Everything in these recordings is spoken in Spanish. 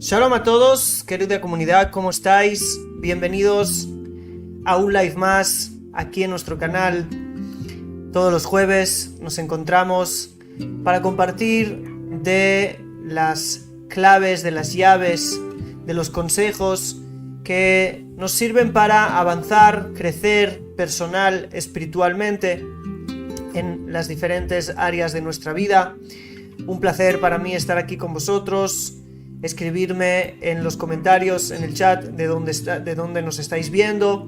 Shalom a todos, querida comunidad, ¿cómo estáis? Bienvenidos a un live más aquí en nuestro canal. Todos los jueves nos encontramos para compartir de las claves, de las llaves, de los consejos que nos sirven para avanzar, crecer personal, espiritualmente en las diferentes áreas de nuestra vida. Un placer para mí estar aquí con vosotros. Escribirme en los comentarios, en el chat de dónde nos estáis viendo,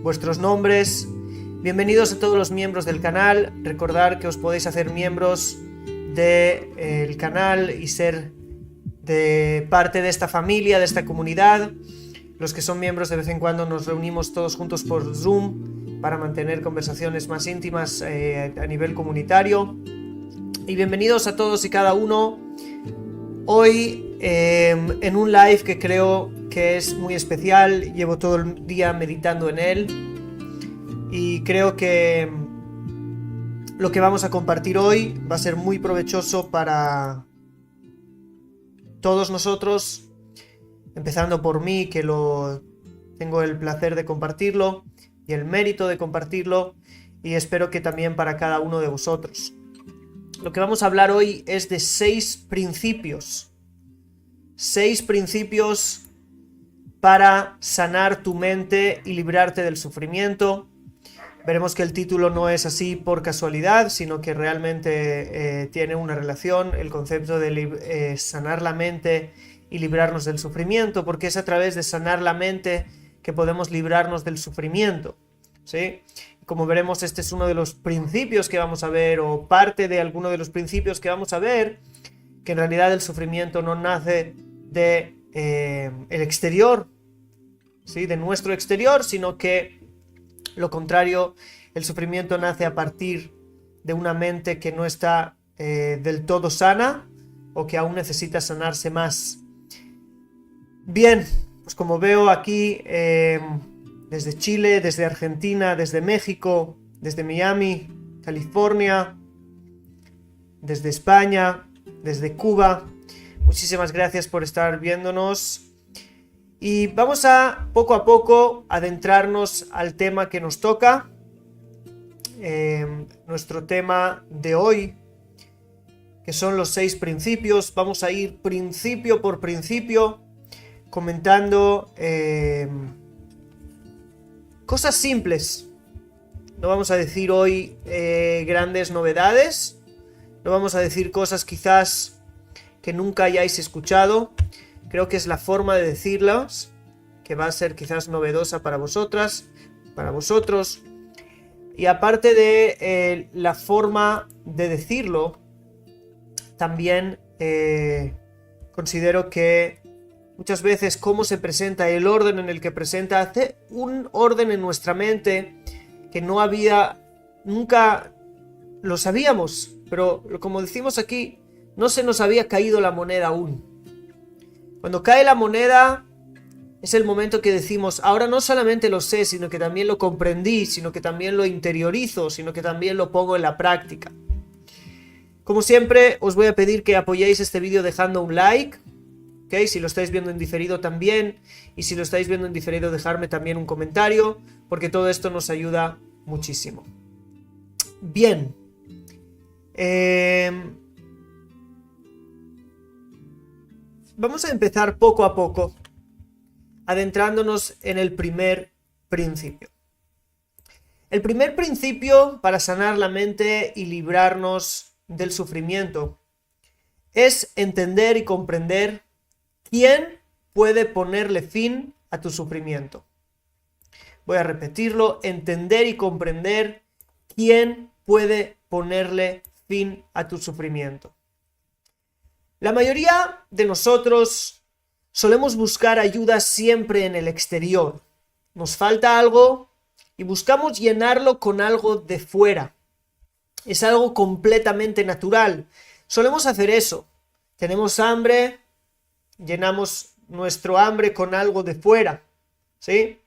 vuestros nombres. Bienvenidos a todos los miembros del canal. Recordad que os podéis hacer miembros del canal y ser de parte de esta familia, de esta comunidad. Los que son miembros, de vez en cuando nos reunimos todos juntos por Zoom para mantener conversaciones más íntimas a nivel comunitario. Y bienvenidos a todos y cada uno. Hoy en un live que creo que es muy especial. Llevo todo el día meditando en él y creo que lo que vamos a compartir hoy va a ser muy provechoso para todos nosotros, empezando por mí, que tengo el placer de compartirlo y el mérito de compartirlo, y espero que también para cada uno de vosotros. Lo que vamos a hablar hoy es de 6 principios. 6 principios para sanar tu mente y librarte del sufrimiento. Veremos que el título no es así por casualidad, sino que realmente tiene una relación, el concepto de sanar la mente y librarnos del sufrimiento, porque es a través de sanar la mente que podemos librarnos del sufrimiento, ¿sí? Como veremos, este es uno de los principios que vamos a ver, o parte de alguno de los principios que vamos a ver, que en realidad el sufrimiento no nace de el exterior, ¿sí? De nuestro exterior, sino que lo contrario, el sufrimiento nace a partir de una mente que no está del todo sana, o que aún necesita sanarse más. Bien, pues como veo aquí, desde Chile, desde Argentina, desde México, desde Miami, California, desde España, desde Cuba. Muchísimas gracias por estar viéndonos. Y vamos a poco adentrarnos al tema que nos toca. Nuestro tema de hoy, que son los 6 principios. Vamos a ir principio por principio comentando cosas simples. No vamos a decir hoy grandes novedades. No vamos a decir cosas quizás que nunca hayáis escuchado. Creo que es la forma de decirlas que va a ser quizás novedosa para vosotras, para vosotros. Y aparte de la forma de decirlo, también considero que muchas veces cómo se presenta, el orden en el que presenta, hace un orden en nuestra mente que no había, nunca lo sabíamos, pero como decimos aquí, no se nos había caído la moneda aún. Cuando cae la moneda es el momento que decimos, ahora no solamente lo sé, sino que también lo comprendí, sino que también lo interiorizo, sino que también lo pongo en la práctica. Como siempre, os voy a pedir que apoyéis este vídeo dejando un like, ¿okay? Si lo estáis viendo en diferido también, y si lo estáis viendo en diferido dejarme también un comentario, porque todo esto nos ayuda muchísimo. Bien. Vamos a empezar poco a poco, adentrándonos en el primer principio. El primer principio para sanar la mente y librarnos del sufrimiento es entender y comprender quién puede ponerle fin a tu sufrimiento. Voy a repetirlo, entender y comprender quién puede ponerle fin a tu sufrimiento. La mayoría de nosotros solemos buscar ayuda siempre en el exterior. Nos falta algo y buscamos llenarlo con algo de fuera. Es algo completamente natural. Solemos hacer eso. Tenemos hambre, llenamos nuestro hambre con algo de fuera, ¿sí?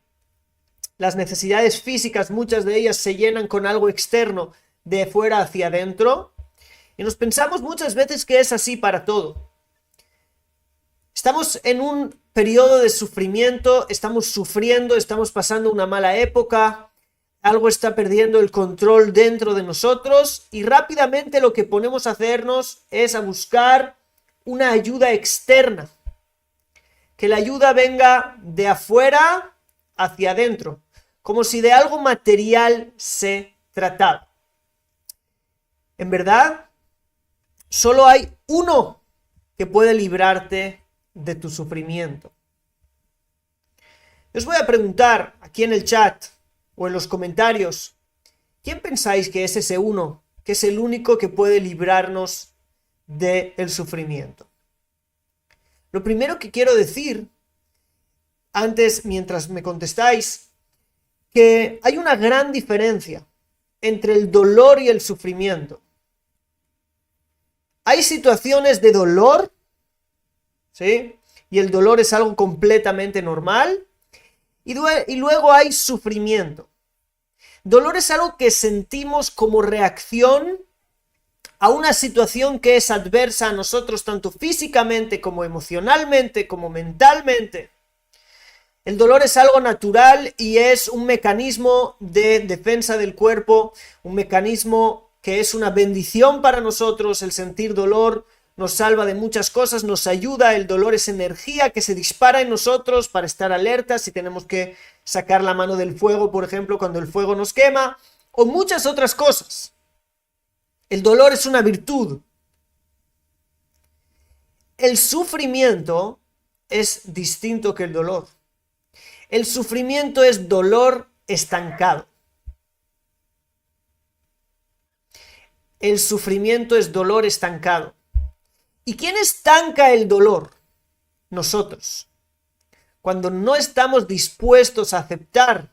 Las necesidades físicas, muchas de ellas se llenan con algo externo, de fuera hacia adentro. Y nos pensamos muchas veces que es así para todo. Estamos en un periodo de sufrimiento, estamos sufriendo, estamos pasando una mala época, algo está perdiendo el control dentro de nosotros y rápidamente lo que ponemos a hacernos es a buscar una ayuda externa. Que la ayuda venga de afuera hacia adentro, como si de algo material se tratara. En verdad, solo hay uno que puede librarte de tu sufrimiento. Os voy a preguntar aquí en el chat o en los comentarios, ¿quién pensáis que es ese uno, que es el único que puede librarnos del sufrimiento? Lo primero que quiero decir, antes, mientras me contestáis, que hay una gran diferencia entre el dolor y el sufrimiento. Hay situaciones de dolor, ¿sí? Y el dolor es algo completamente normal. Y luego hay sufrimiento. Dolor es algo que sentimos como reacción a una situación que es adversa a nosotros, tanto físicamente como emocionalmente, como mentalmente. El dolor es algo natural y es un mecanismo de defensa del cuerpo, un mecanismo que es una bendición para nosotros. El sentir dolor nos salva de muchas cosas, nos ayuda. El dolor es energía que se dispara en nosotros para estar alertas si tenemos que sacar la mano del fuego, por ejemplo, cuando el fuego nos quema, o muchas otras cosas. El dolor es una virtud. El sufrimiento es distinto que el dolor. El sufrimiento es dolor estancado. El sufrimiento es dolor estancado. ¿Y quién estanca el dolor? Nosotros. Cuando no estamos dispuestos a aceptar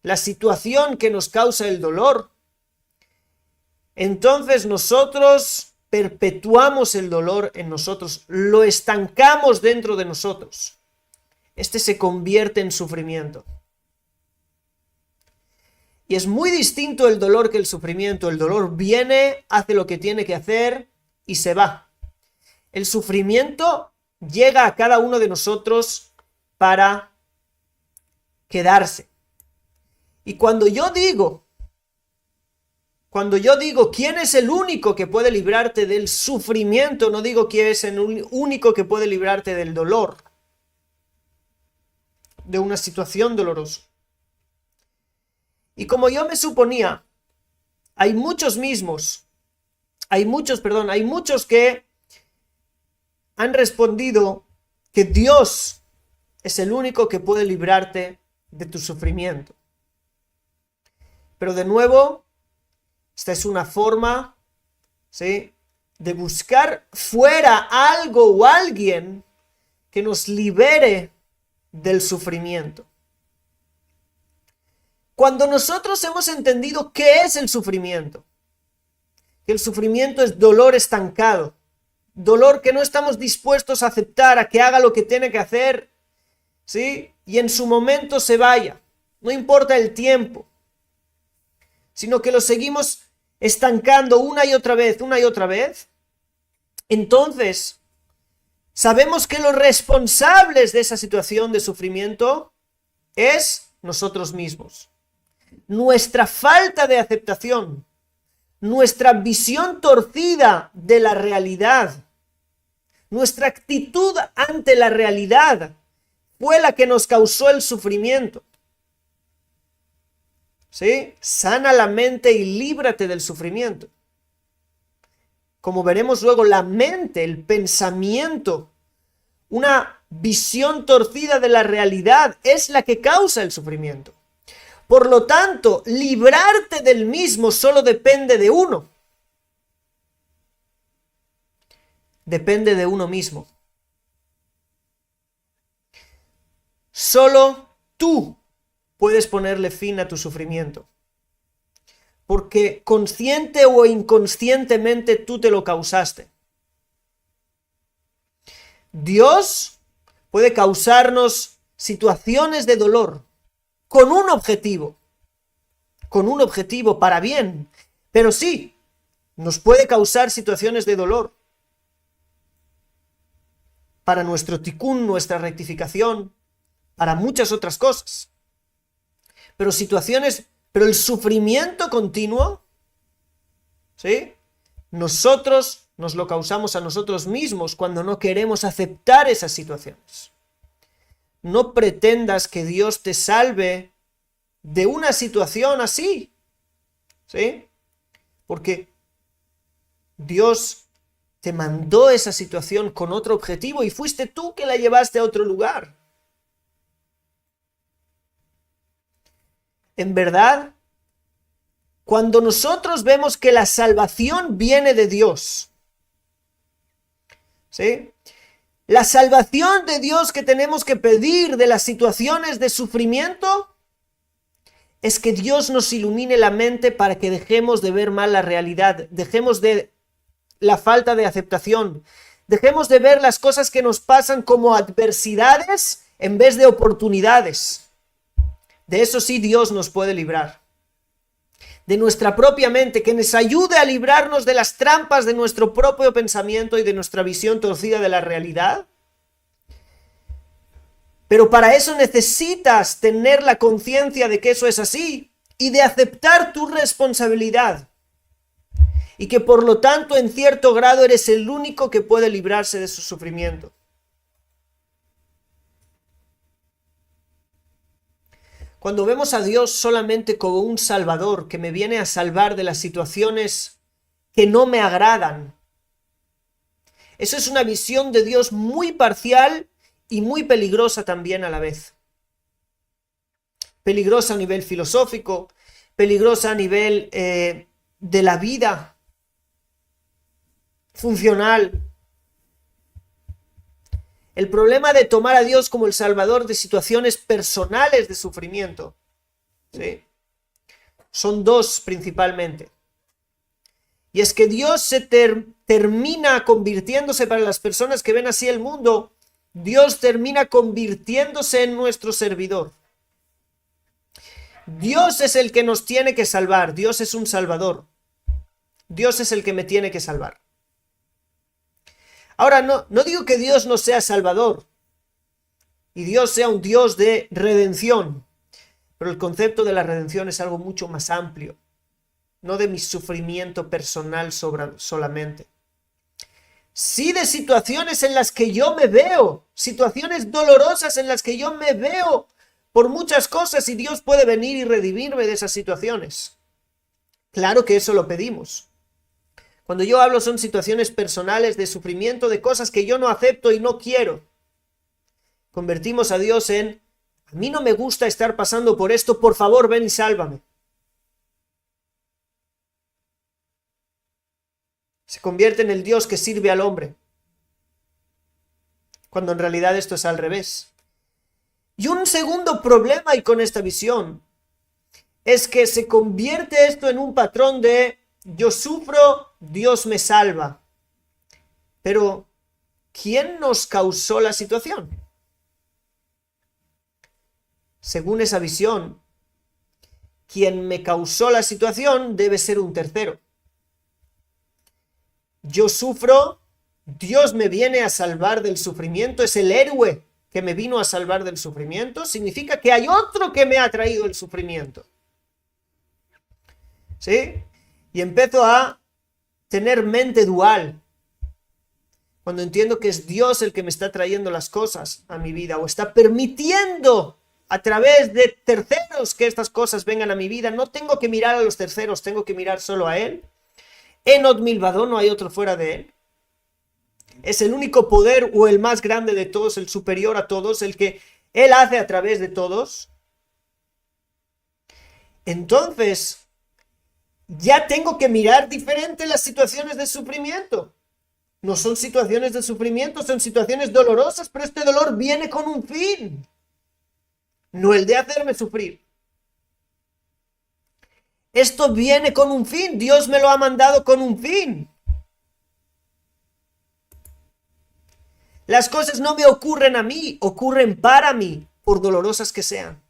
la situación que nos causa el dolor, entonces nosotros perpetuamos el dolor en nosotros, lo estancamos dentro de nosotros. Este se convierte en sufrimiento. Y es muy distinto el dolor que el sufrimiento. El dolor viene, hace lo que tiene que hacer y se va. El sufrimiento llega a cada uno de nosotros para quedarse. Y cuando yo digo, ¿quién es el único que puede librarte del sufrimiento? No digo quién es el único que puede librarte del dolor, de una situación dolorosa. Y como yo me suponía, hay muchos que han respondido que Dios es el único que puede librarte de tu sufrimiento. Pero de nuevo, esta es una forma, ¿sí?, de buscar fuera algo o alguien que nos libere del sufrimiento. Cuando nosotros hemos entendido qué es el sufrimiento, que el sufrimiento es dolor estancado, dolor que no estamos dispuestos a aceptar, a que haga lo que tiene que hacer, ¿sí?, y en su momento se vaya, no importa el tiempo, sino que lo seguimos estancando una y otra vez, entonces sabemos que los responsables de esa situación de sufrimiento es nosotros mismos. Nuestra falta de aceptación, nuestra visión torcida de la realidad, nuestra actitud ante la realidad fue la que nos causó el sufrimiento. ¿Sí? Sana la mente y líbrate del sufrimiento. Como veremos luego, la mente, el pensamiento, una visión torcida de la realidad es la que causa el sufrimiento. Por lo tanto, librarte del mismo solo depende de uno. Depende de uno mismo. Solo tú puedes ponerle fin a tu sufrimiento. Porque consciente o inconscientemente tú te lo causaste. Dios puede causarnos situaciones de dolor con un objetivo para bien, pero sí, nos puede causar situaciones de dolor. para nuestro tikkun, nuestra rectificación, para muchas otras cosas. Pero el sufrimiento continuo, ¿sí? Nosotros nos lo causamos a nosotros mismos cuando no queremos aceptar esas situaciones. No pretendas que Dios te salve de una situación así, ¿sí? Porque Dios te mandó esa situación con otro objetivo y fuiste tú que la llevaste a otro lugar. En verdad, cuando nosotros vemos que la salvación viene de Dios, ¿sí? La salvación de Dios que tenemos que pedir de las situaciones de sufrimiento es que Dios nos ilumine la mente para que dejemos de ver mal la realidad, dejemos de la falta de aceptación, dejemos de ver las cosas que nos pasan como adversidades en vez de oportunidades. De eso sí Dios nos puede librar. De nuestra propia mente, que nos ayude a librarnos de las trampas de nuestro propio pensamiento y de nuestra visión torcida de la realidad. Pero para eso necesitas tener la conciencia de que eso es así y de aceptar tu responsabilidad. Y que por lo tanto en cierto grado eres el único que puede librarse de su sufrimiento. Cuando vemos a Dios solamente como un salvador que me viene a salvar de las situaciones que no me agradan, eso es una visión de Dios muy parcial y muy peligrosa también a la vez. Peligrosa a nivel filosófico, peligrosa a nivel de la vida funcional. El problema de tomar a Dios como el salvador de situaciones personales de sufrimiento, ¿sí? Son dos principalmente. Y es que Dios se termina convirtiéndose, para las personas que ven así el mundo, Dios termina convirtiéndose en nuestro servidor. Dios es el que nos tiene que salvar, Dios es un salvador. Dios es el que me tiene que salvar. Ahora, no digo que Dios no sea salvador y Dios sea un Dios de redención, pero el concepto de la redención es algo mucho más amplio, no de mi sufrimiento personal solamente. Sí de situaciones en las que yo me veo, situaciones dolorosas en las que yo me veo por muchas cosas y Dios puede venir y redimirme de esas situaciones. Claro que eso lo pedimos. Cuando yo hablo son situaciones personales de sufrimiento, de cosas que yo no acepto y no quiero. Convertimos a Dios en, a mí no me gusta estar pasando por esto, por favor ven y sálvame. Se convierte en el Dios que sirve al hombre, cuando en realidad esto es al revés. Y un segundo problema y con esta visión es que se convierte esto en un patrón de yo sufro, Dios me salva. Pero, ¿quién nos causó la situación? Según esa visión, quien me causó la situación debe ser un tercero. Yo sufro, Dios me viene a salvar del sufrimiento, es el héroe que me vino a salvar del sufrimiento, significa que hay otro que me ha traído el sufrimiento. ¿Sí? Y empiezo a tener mente dual. Cuando entiendo que es Dios el que me está trayendo las cosas a mi vida o está permitiendo a través de terceros que estas cosas vengan a mi vida, no tengo que mirar a los terceros, tengo que mirar solo a Él. Enod Milvado, no hay otro fuera de Él. Es el único poder o el más grande de todos, el superior a todos, el que Él hace a través de todos. Entonces, ya tengo que mirar diferente las situaciones de sufrimiento. No son situaciones de sufrimiento, son situaciones dolorosas, pero este dolor viene con un fin. No el de hacerme sufrir. Esto viene con un fin, Dios me lo ha mandado con un fin. Las cosas no me ocurren a mí, ocurren para mí, por dolorosas que sean.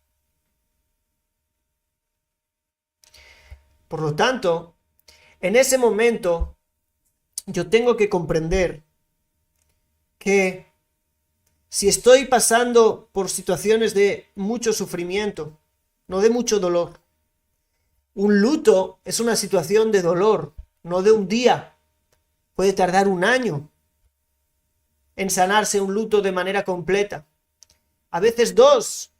Por lo tanto, en ese momento, yo tengo que comprender que si estoy pasando por situaciones de mucho sufrimiento, no de mucho dolor. Un luto es una situación de dolor, no de un día. Puede tardar un año en sanarse un luto de manera completa. A veces 2.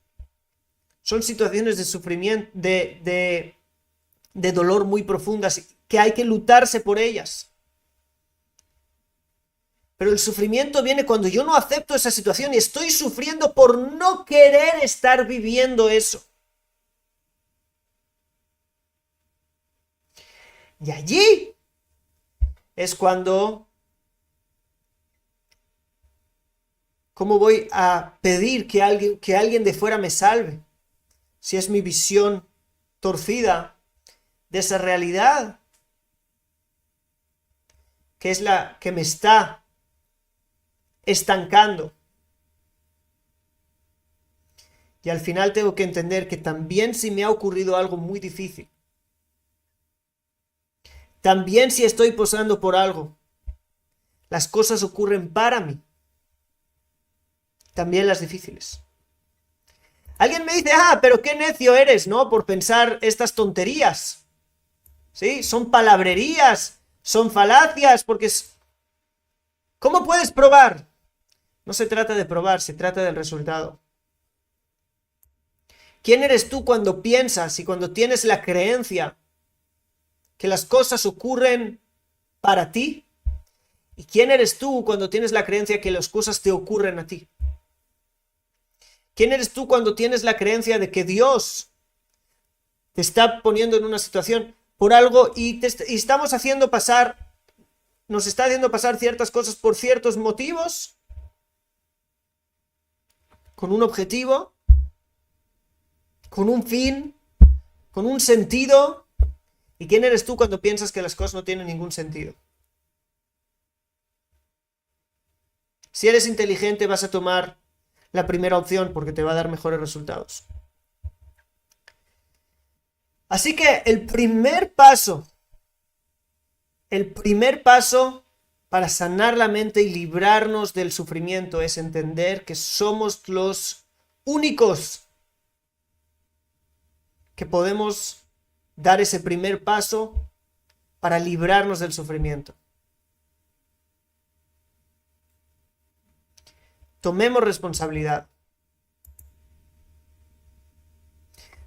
Son situaciones de sufrimiento, de dolor muy profundas, que hay que lutarse por ellas. Pero el sufrimiento viene cuando yo no acepto esa situación y estoy sufriendo por no querer estar viviendo eso. Y allí es cuando, ¿cómo voy a pedir que alguien de fuera me salve? Si es mi visión torcida de esa realidad, que es la que me está estancando. Y al final tengo que entender que también si me ha ocurrido algo muy difícil, también si estoy pasando por algo, las cosas ocurren para mí, también las difíciles. Alguien me dice, pero qué necio eres, ¿no? Por pensar estas tonterías. ¿Sí? Son palabrerías, son falacias, porque ¿cómo puedes probar? No se trata de probar, se trata del resultado. ¿Quién eres tú cuando piensas y cuando tienes la creencia que las cosas ocurren para ti? ¿Y quién eres tú cuando tienes la creencia que las cosas te ocurren a ti? ¿Quién eres tú cuando tienes la creencia de que Dios te está poniendo en una situación por algo y estamos haciendo pasar, nos está haciendo pasar ciertas cosas por ciertos motivos, con un objetivo, con un fin, con un sentido? ¿Y quién eres tú cuando piensas que las cosas no tienen ningún sentido? Si eres inteligente vas a tomar la primera opción porque te va a dar mejores resultados. Así que el primer paso para sanar la mente y librarnos del sufrimiento es entender que somos los únicos que podemos dar ese primer paso para librarnos del sufrimiento. Tomemos responsabilidad.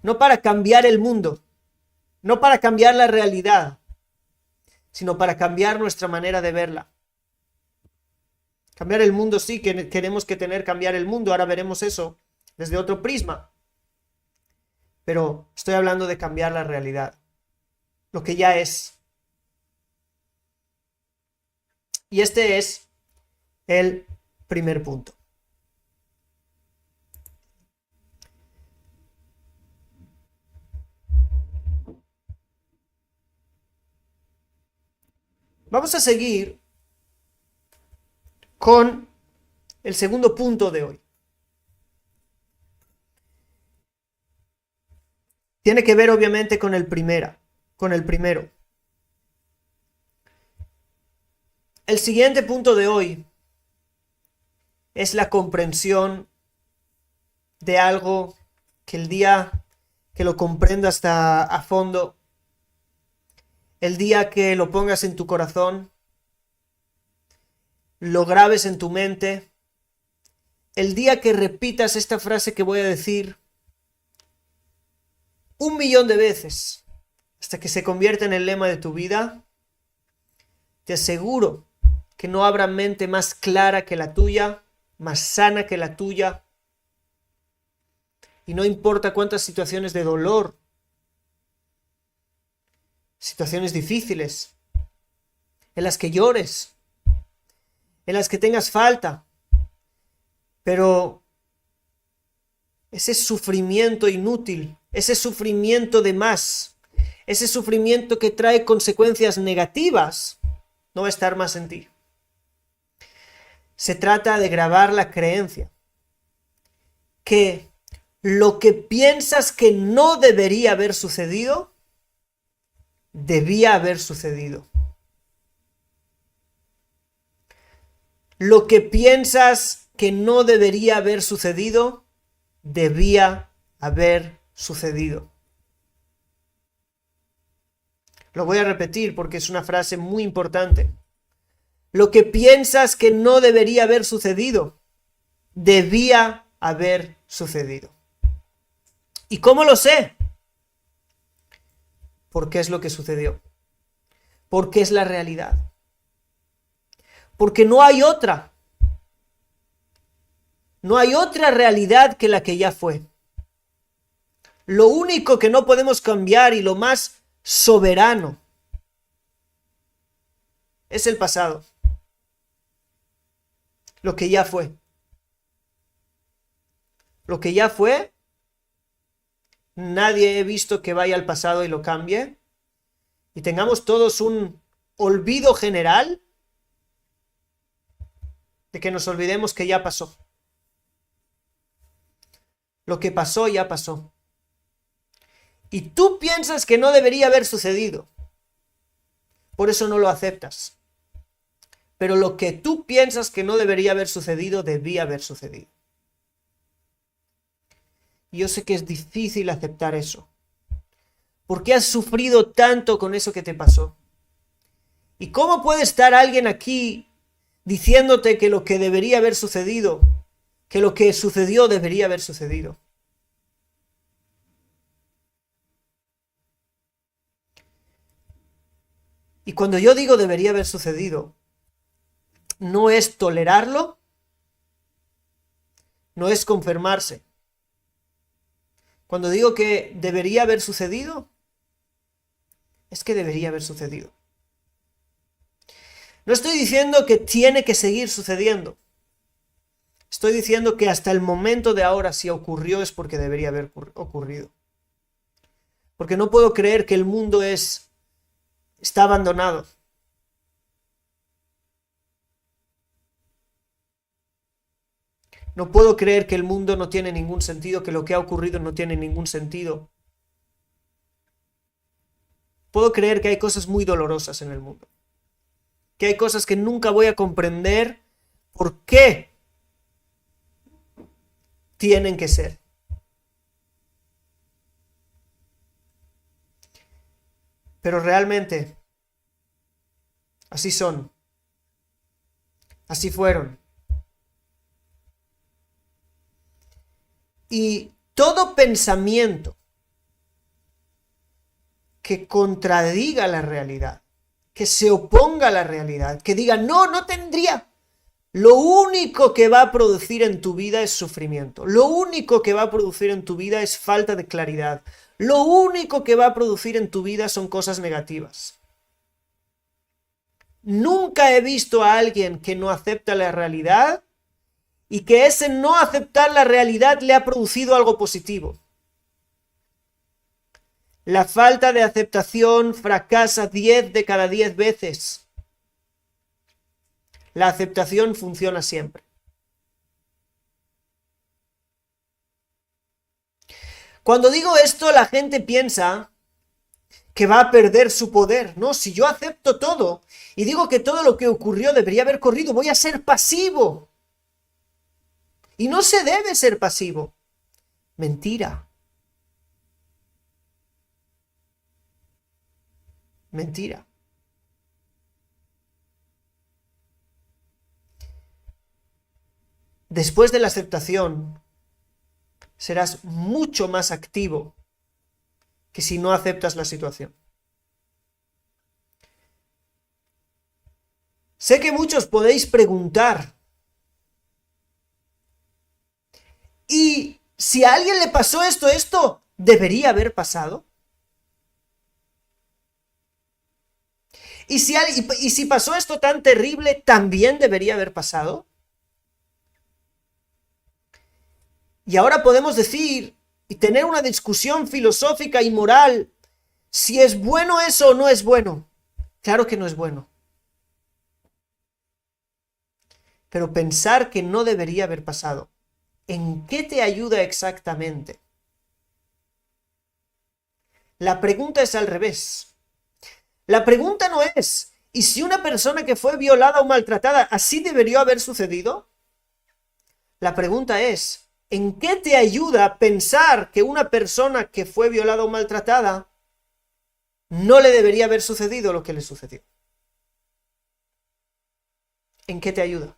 No para cambiar el mundo, no para cambiar la realidad, sino para cambiar nuestra manera de verla. Cambiar el mundo sí, que queremos cambiar el mundo, ahora veremos eso desde otro prisma. Pero estoy hablando de cambiar la realidad, lo que ya es. Y este es el primer punto. Vamos a seguir con el segundo punto de hoy. Tiene que ver obviamente con el primero. El siguiente punto de hoy es la comprensión de algo que el día que lo comprendas hasta a fondo, el día que lo pongas en tu corazón, lo grabes en tu mente, el día que repitas esta frase que voy a decir 1.000.000 de veces hasta que se convierta en el lema de tu vida, te aseguro que no habrá mente más clara que la tuya, más sana que la tuya, y no importa cuántas situaciones de dolor, situaciones difíciles, en las que llores, en las que tengas falta, pero ese sufrimiento inútil, ese sufrimiento de más, ese sufrimiento que trae consecuencias negativas, no va a estar más en ti. Se trata de grabar la creencia que lo que piensas que no debería haber sucedido, debía haber sucedido. Lo que piensas que no debería haber sucedido, debía haber sucedido. Lo voy a repetir porque es una frase muy importante. Lo que piensas que no debería haber sucedido, debía haber sucedido. ¿Y cómo lo sé? Porque es lo que sucedió. Porque es la realidad. Porque no hay otra. No hay otra realidad que la que ya fue. Lo único que no podemos cambiar y lo más soberano es el pasado. Lo que ya fue. Lo que ya fue, nadie he visto que vaya al pasado y lo cambie. Y tengamos todos un olvido general de que nos olvidemos que ya pasó. Lo que pasó ya pasó. Y tú piensas que no debería haber sucedido. Por eso no lo aceptas. Pero lo que tú piensas que no debería haber sucedido, debía haber sucedido. Y yo sé que es difícil aceptar eso. ¿Por qué has sufrido tanto con eso que te pasó? ¿Y cómo puede estar alguien aquí diciéndote que lo que debería haber sucedido, que lo que sucedió debería haber sucedido? Y cuando yo digo debería haber sucedido, no es tolerarlo, no es conformarse. Cuando digo que debería haber sucedido, es que debería haber sucedido. No estoy diciendo que tiene que seguir sucediendo. Estoy diciendo que hasta el momento de ahora, si ocurrió, es porque debería haber ocurrido. Porque no puedo creer que el mundo está abandonado. No puedo creer que el mundo no tiene ningún sentido, que lo que ha ocurrido no tiene ningún sentido. Puedo creer que hay cosas muy dolorosas en el mundo. Que hay cosas que nunca voy a comprender por qué tienen que ser. Pero realmente, así son. Así fueron. Y todo pensamiento que contradiga la realidad, que se oponga a la realidad, que diga, no, no tendría, lo único que va a producir en tu vida es sufrimiento. Lo único que va a producir en tu vida es falta de claridad. Lo único que va a producir en tu vida son cosas negativas. Nunca he visto a alguien que no acepta la realidad y que ese no aceptar la realidad le ha producido algo positivo. La falta de aceptación fracasa 10 de cada 10 veces. La aceptación funciona siempre. Cuando digo esto, la gente piensa que va a perder su poder. No, si yo acepto todo y digo que todo lo que ocurrió debería haber ocurrido, voy a ser pasivo. Y no se debe ser pasivo. Mentira. Mentira. Después de la aceptación, serás mucho más activo que si no aceptas la situación. Sé que muchos podéis preguntar, ¿y si a alguien le pasó esto debería haber pasado? ¿Y si pasó esto tan terrible, también debería haber pasado? Y ahora podemos decir y tener una discusión filosófica y moral si es bueno eso o no es bueno. Claro que no es bueno. Pero pensar que no debería haber pasado, ¿en qué te ayuda exactamente? La pregunta es al revés. La pregunta no es, ¿y si una persona que fue violada o maltratada así debería haber sucedido? La pregunta es, ¿en qué te ayuda pensar que una persona que fue violada o maltratada no le debería haber sucedido lo que le sucedió? ¿En qué te ayuda?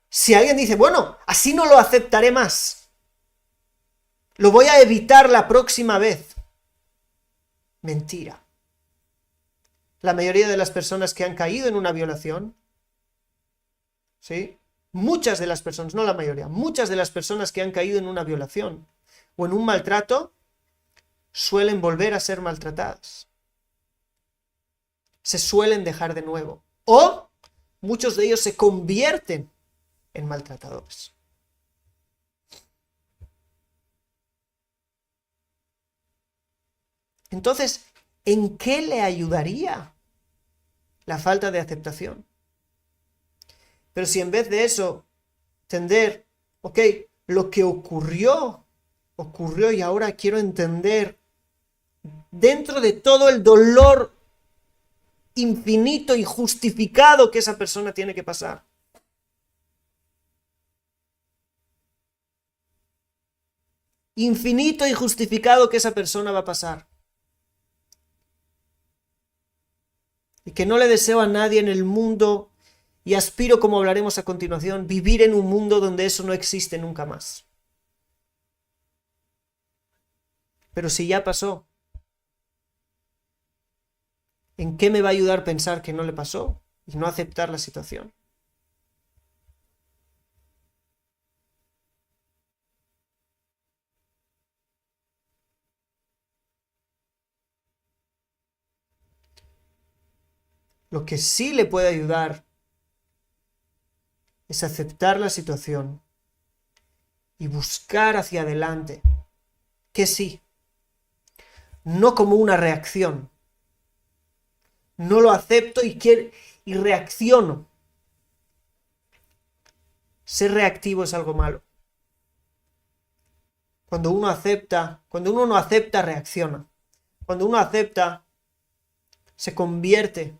Si alguien dice, bueno, así no lo aceptaré más, lo voy a evitar la próxima vez. Mentira. La mayoría de las personas que han caído en una violación, ¿sí? Muchas de las personas, no la mayoría, muchas de las personas que han caído en una violación o en un maltrato, suelen volver a ser maltratadas. Se suelen dejar de nuevo. O muchos de ellos se convierten en maltratadores. Entonces, ¿en qué le ayudaría la falta de aceptación? Pero si en vez de eso, entender, ok, lo que ocurrió y ahora quiero entender, dentro de todo el dolor infinito y justificado que esa persona tiene que pasar. Infinito y justificado que esa persona va a pasar. Y que no le deseo a nadie en el mundo, y aspiro, como hablaremos a continuación, vivir en un mundo donde eso no existe nunca más. Pero si ya pasó, ¿en qué me va a ayudar pensar que no le pasó y no aceptar la situación? Lo que sí le puede ayudar es aceptar la situación y buscar hacia adelante, que sí, no como una reacción. No lo acepto y reacciono. Ser reactivo es algo malo. Cuando uno no acepta, reacciona. Cuando uno acepta, se convierte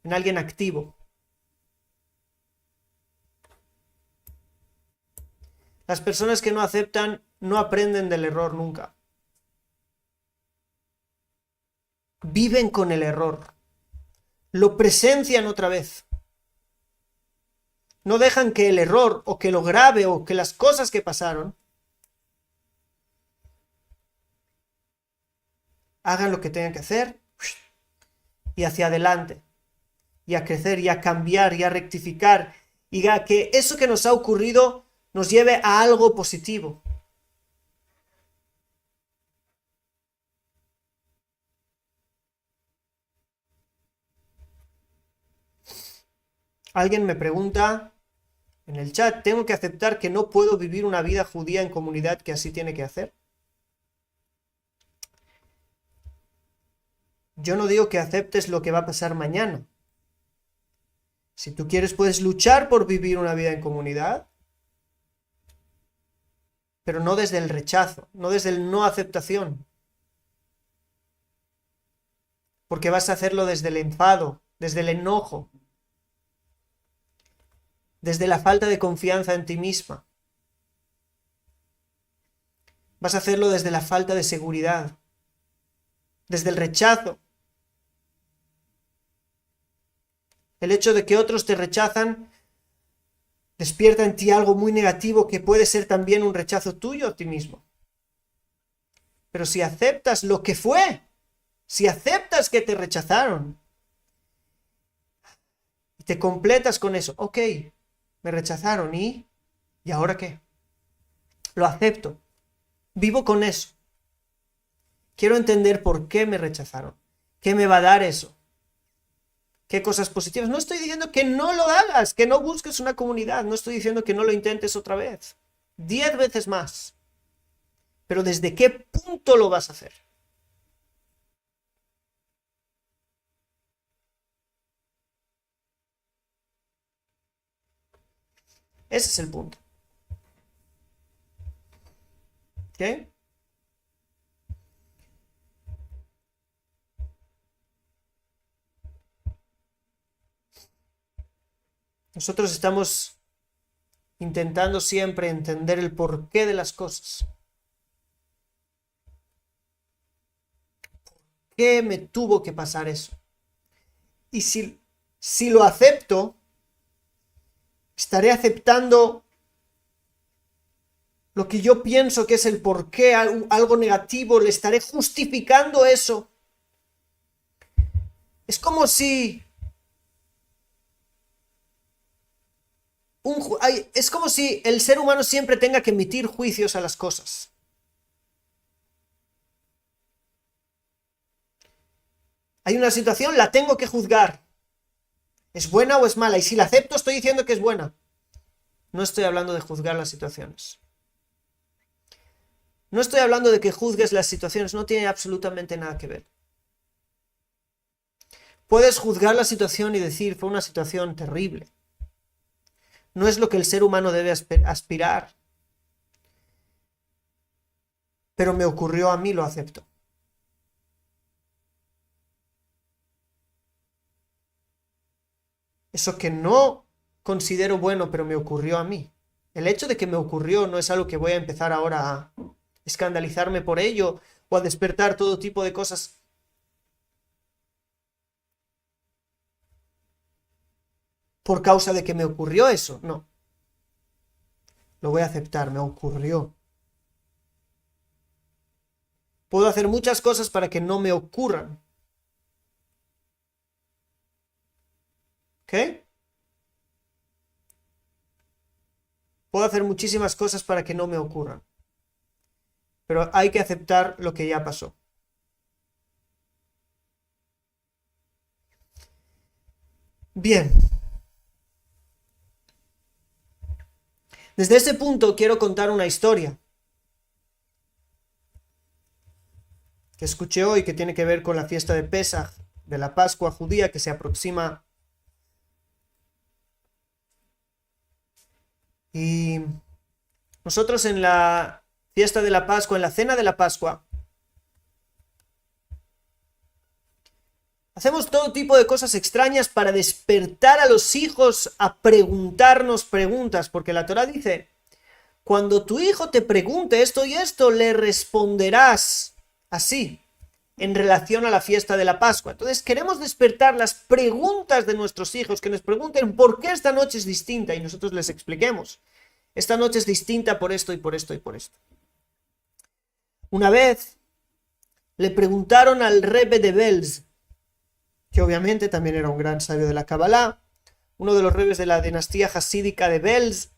en alguien activo. Las personas que no aceptan no aprenden del error nunca. Viven con el error. Lo presencian otra vez. No dejan que el error o que lo grave o que las cosas que pasaron hagan lo que tengan que hacer y hacia adelante. Y a crecer y a cambiar y a rectificar. Y a que eso que nos ha ocurrido nos lleve a algo positivo. Alguien me pregunta en el chat, ¿tengo que aceptar que no puedo vivir una vida judía en comunidad que así tiene que hacer? Yo no digo que aceptes lo que va a pasar mañana. Si tú quieres, puedes luchar por vivir una vida en comunidad, pero no desde el rechazo, no desde el no aceptación. Porque vas a hacerlo desde el enfado, desde el enojo, desde la falta de confianza en ti misma. Vas a hacerlo desde la falta de seguridad, desde el rechazo. El hecho de que otros te rechazan despierta en ti algo muy negativo que puede ser también un rechazo tuyo a ti mismo. Pero si aceptas lo que fue, si aceptas que te rechazaron y te completas con eso, ok, me rechazaron ¿y ahora qué? Lo acepto, vivo con eso. Quiero entender por qué me rechazaron, qué me va a dar eso, qué cosas positivas. No estoy diciendo que no lo hagas, que no busques una comunidad, no estoy diciendo que no lo intentes otra vez, 10 veces más. Pero ¿desde qué punto lo vas a hacer? Ese es el punto. ¿Ok? Nosotros estamos intentando siempre entender el porqué de las cosas. ¿Por qué me tuvo que pasar eso? Y si lo acepto, estaré aceptando lo que yo pienso que es el porqué, algo negativo, le estaré justificando eso. Es como si el ser humano siempre tenga que emitir juicios a las cosas. Hay una situación, la tengo que juzgar. ¿Es buena o es mala? Y si la acepto, estoy diciendo que es buena. No estoy hablando de juzgar las situaciones. No estoy hablando de que juzgues las situaciones, no tiene absolutamente nada que ver. Puedes juzgar la situación y decir, fue una situación terrible. No es lo que el ser humano debe aspirar. Pero me ocurrió a mí, lo acepto. Eso que no considero bueno, pero me ocurrió a mí. El hecho de que me ocurrió no es algo que voy a empezar ahora a escandalizarme por ello o a despertar todo tipo de cosas. Por causa de que me ocurrió eso, no. Lo voy a aceptar, me ocurrió. Puedo hacer muchas cosas para que no me ocurran. ¿Ok? Puedo hacer muchísimas cosas para que no me ocurran. Pero hay que aceptar lo que ya pasó. Bien. Desde ese punto quiero contar una historia que escuché hoy que tiene que ver con la fiesta de Pesaj, de la Pascua judía que se aproxima. Y nosotros en la fiesta de la Pascua, en la cena de la Pascua, hacemos todo tipo de cosas extrañas para despertar a los hijos a preguntarnos preguntas, porque la Torá dice, cuando tu hijo te pregunte esto y esto, le responderás así, en relación a la fiesta de la Pascua. Entonces queremos despertar las preguntas de nuestros hijos, que nos pregunten por qué esta noche es distinta y nosotros les expliquemos. Esta noche es distinta por esto y por esto y por esto. Una vez le preguntaron al Rebbe de Belz, que obviamente también era un gran sabio de la Kabbalah, uno de los rebes de la dinastía hasídica de Belz,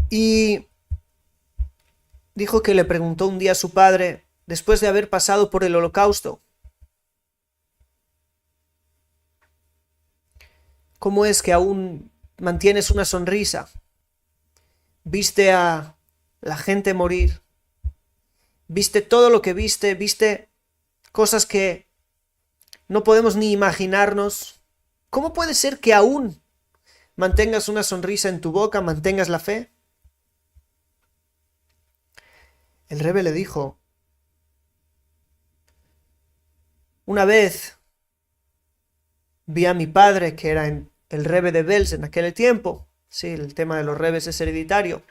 y dijo que le preguntó un día a su padre, después de haber pasado por el Holocausto, ¿cómo es que aún mantienes una sonrisa? Viste a la gente morir, viste todo lo que viste cosas que no podemos ni imaginarnos. ¿Cómo puede ser que aún mantengas una sonrisa en tu boca, mantengas la fe? El Rebbe le dijo, una vez vi a mi padre, que era el Rebbe de Belz en aquel tiempo. Sí, el tema de los rebes es hereditario.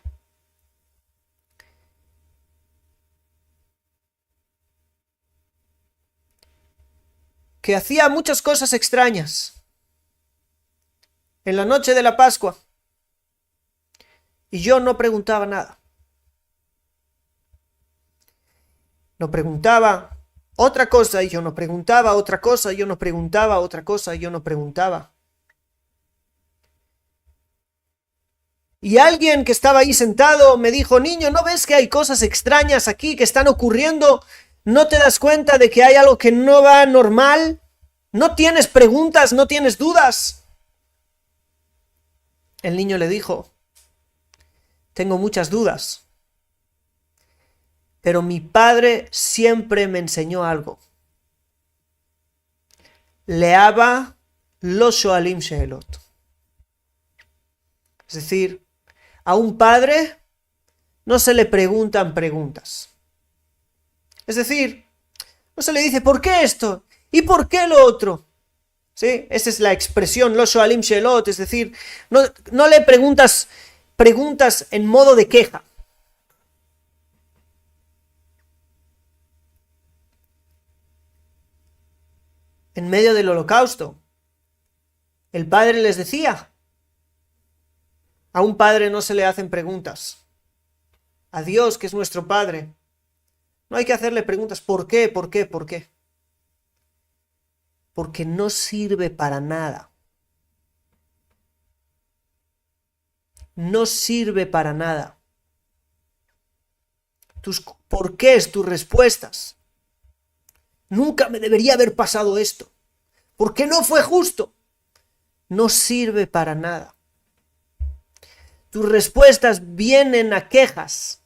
Que hacía muchas cosas extrañas en la noche de la Pascua. Y yo no preguntaba nada. No preguntaba otra cosa y yo no preguntaba otra cosa, yo no preguntaba otra cosa y yo no preguntaba. Y alguien que estaba ahí sentado me dijo, niño, ¿no ves que hay cosas extrañas aquí que están ocurriendo? ¿No te das cuenta de que hay algo que no va normal? ¿No tienes preguntas? ¿No tienes dudas? El niño le dijo, tengo muchas dudas, pero mi padre siempre me enseñó algo. Leaba lo shoalim sheelot. Es decir, a un padre no se le preguntan preguntas. Es decir, no se le dice, ¿por qué esto? ¿Y por qué lo otro? ¿Sí? Esa es la expresión, lo shoalim shelot, es decir, no le preguntas en modo de queja. En medio del holocausto, el padre les decía, a un padre no se le hacen preguntas. A Dios, que es nuestro Padre, no hay que hacerle preguntas. ¿Por qué? ¿Por qué? ¿Por qué? Porque no sirve para nada. No sirve para nada. Tus porqués, tus respuestas. Nunca me debería haber pasado esto. ¿Por qué no fue justo? No sirve para nada. Tus respuestas vienen a quejas.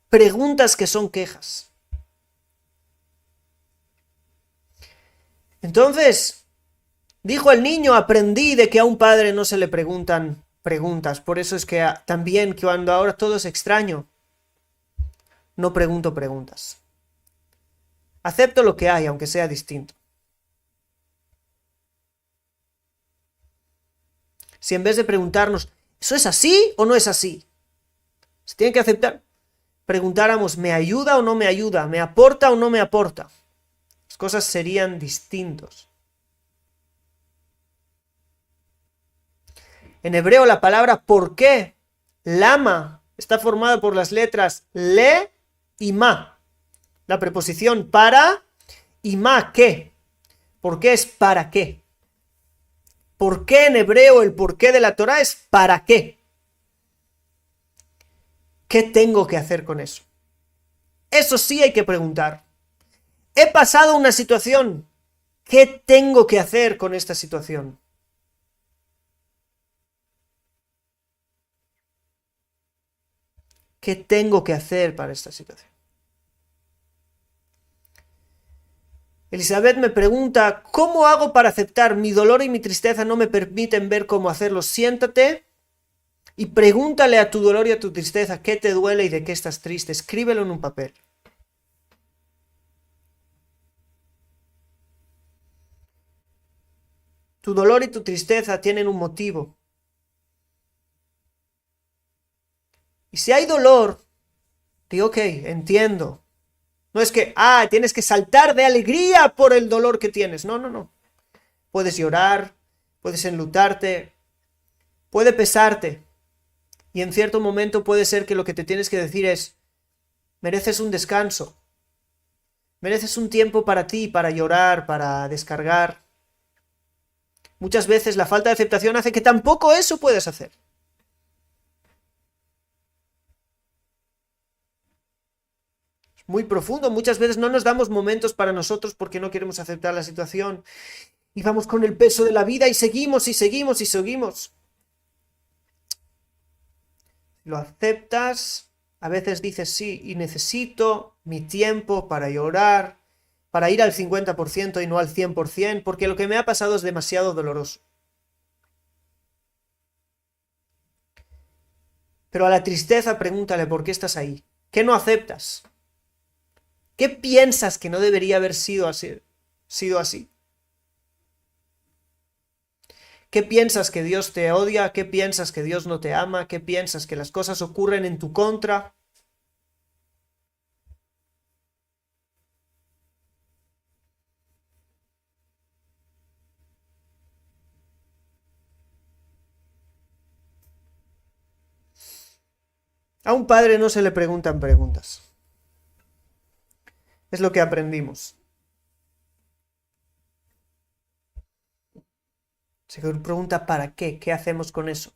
Preguntas que son quejas. Entonces, dijo el niño, aprendí de que a un padre no se le preguntan preguntas. Por eso es que también cuando ahora todo es extraño, no pregunto preguntas. Acepto lo que hay, aunque sea distinto. Si en vez de preguntarnos, ¿eso es así o no es así? Se tiene que aceptar. Preguntáramos, ¿me ayuda o no me ayuda? ¿Me aporta o no me aporta? Las cosas serían distintos. En hebreo la palabra ¿por qué? Lama está formada por las letras le y ma. La preposición para y ma, ¿qué? ¿Por qué es para qué? ¿Por qué en hebreo el por qué de la Torah es para qué? ¿Qué tengo que hacer con eso? Eso sí hay que preguntar. He pasado una situación. ¿Qué tengo que hacer con esta situación? ¿Qué tengo que hacer para esta situación? Elizabeth me pregunta, ¿cómo hago para aceptar mi dolor y mi tristeza no me permiten ver cómo hacerlo? Siéntate y pregúntale a tu dolor y a tu tristeza qué te duele y de qué estás triste. Escríbelo en un papel. Tu dolor y tu tristeza tienen un motivo. Y si hay dolor, digo, ok, entiendo. No es que, tienes que saltar de alegría por el dolor que tienes. No, no, no. Puedes llorar, puedes enlutarte, puede pesarte. Y en cierto momento puede ser que lo que te tienes que decir es, mereces un descanso. Mereces un tiempo para ti, para llorar, para descargar. Muchas veces la falta de aceptación hace que tampoco eso puedas hacer. Es muy profundo. Muchas veces no nos damos momentos para nosotros porque no queremos aceptar la situación. Y vamos con el peso de la vida y seguimos y seguimos y seguimos. Lo aceptas, a veces dices sí y necesito mi tiempo para llorar, para ir al 50% y no al 100%, porque lo que me ha pasado es demasiado doloroso. Pero a la tristeza pregúntale por qué estás ahí. ¿Qué no aceptas? ¿Qué piensas que no debería haber sido así? ¿Qué piensas que Dios te odia? ¿Qué piensas que Dios no te ama? ¿Qué piensas que las cosas ocurren en tu contra? A un padre no se le preguntan preguntas. Es lo que aprendimos. Se pregunta ¿para qué? ¿Qué hacemos con eso?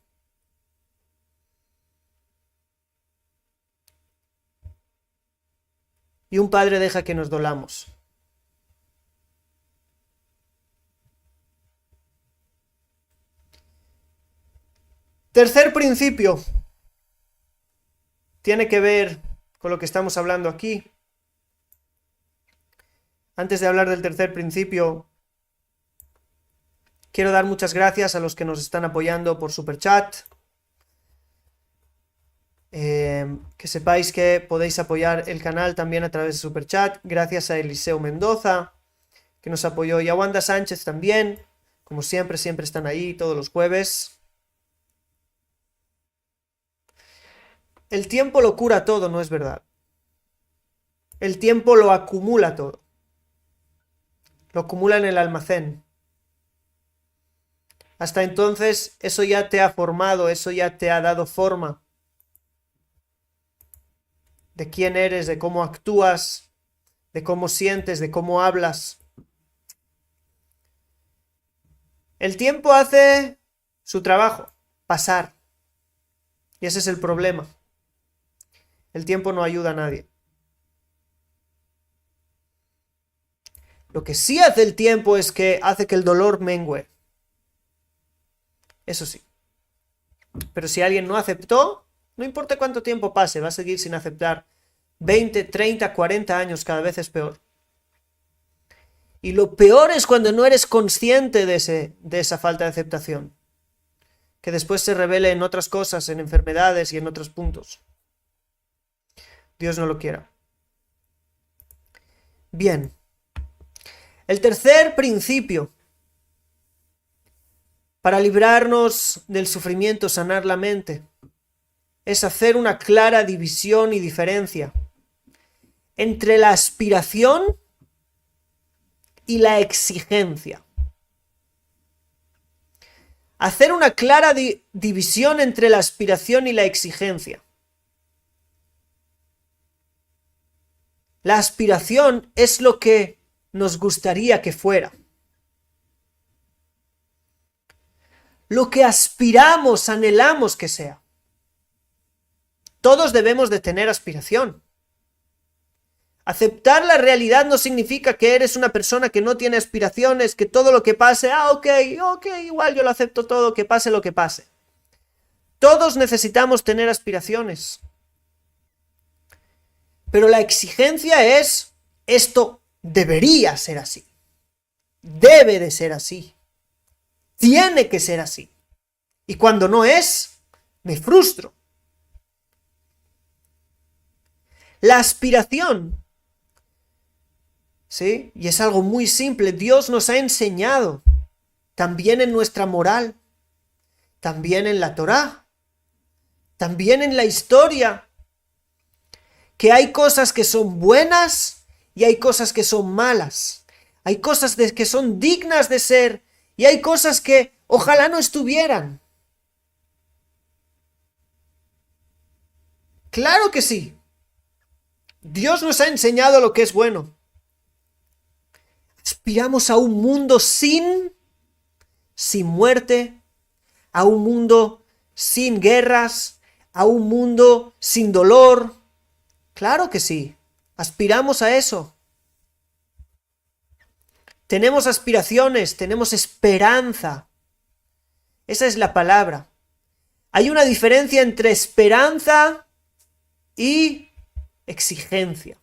Y un padre deja que nos dolamos. Tercer principio. Tiene que ver con lo que estamos hablando aquí. Antes de hablar del tercer principio, quiero dar muchas gracias a los que nos están apoyando por Superchat. Que sepáis que podéis apoyar el canal también a través de Superchat. Gracias a Eliseo Mendoza, que nos apoyó, y a Wanda Sánchez también, como siempre, siempre están ahí todos los jueves. El tiempo lo cura todo, ¿no es verdad? El tiempo lo acumula todo. Lo acumula en el almacén. Hasta entonces eso ya te ha formado, eso ya te ha dado forma de quién eres, de cómo actúas, de cómo sientes, de cómo hablas. El tiempo hace su trabajo, pasar. Y ese es el problema. El tiempo no ayuda a nadie. Lo que sí hace el tiempo es que hace que el dolor mengüe. Eso sí. Pero si alguien no aceptó, no importa cuánto tiempo pase, va a seguir sin aceptar. 20, 30, 40 años, cada vez es peor. Y lo peor es cuando no eres consciente de esa falta de aceptación. Que después se revele en otras cosas, en enfermedades y en otros puntos. Dios no lo quiera. Bien. El tercer principio para librarnos del sufrimiento, sanar la mente, es hacer una clara división y diferencia entre la aspiración y la exigencia. Hacer una clara división entre la aspiración y la exigencia. La aspiración es lo que nos gustaría que fuera. Lo que aspiramos, anhelamos que sea. Todos debemos de tener aspiración. Aceptar la realidad no significa que eres una persona que no tiene aspiraciones, que todo lo que pase, ok, igual yo lo acepto todo, que pase lo que pase. Todos necesitamos tener aspiraciones. Pero la exigencia es, esto debería ser así. Debe de ser así. Tiene que ser así. Y cuando no es, me frustro. La aspiración, ¿sí? Y es algo muy simple. Dios nos ha enseñado, también en nuestra moral, también en la Torá, también en la historia, que hay cosas que son buenas y hay cosas que son malas. Hay cosas que son dignas de ser y hay cosas que ojalá no estuvieran. Claro que sí. Dios nos ha enseñado lo que es bueno. Aspiramos a un mundo sin muerte, a un mundo sin guerras, a un mundo sin dolor. Claro que sí. Aspiramos a eso. Tenemos aspiraciones, tenemos esperanza. Esa es la palabra. Hay una diferencia entre esperanza y exigencia.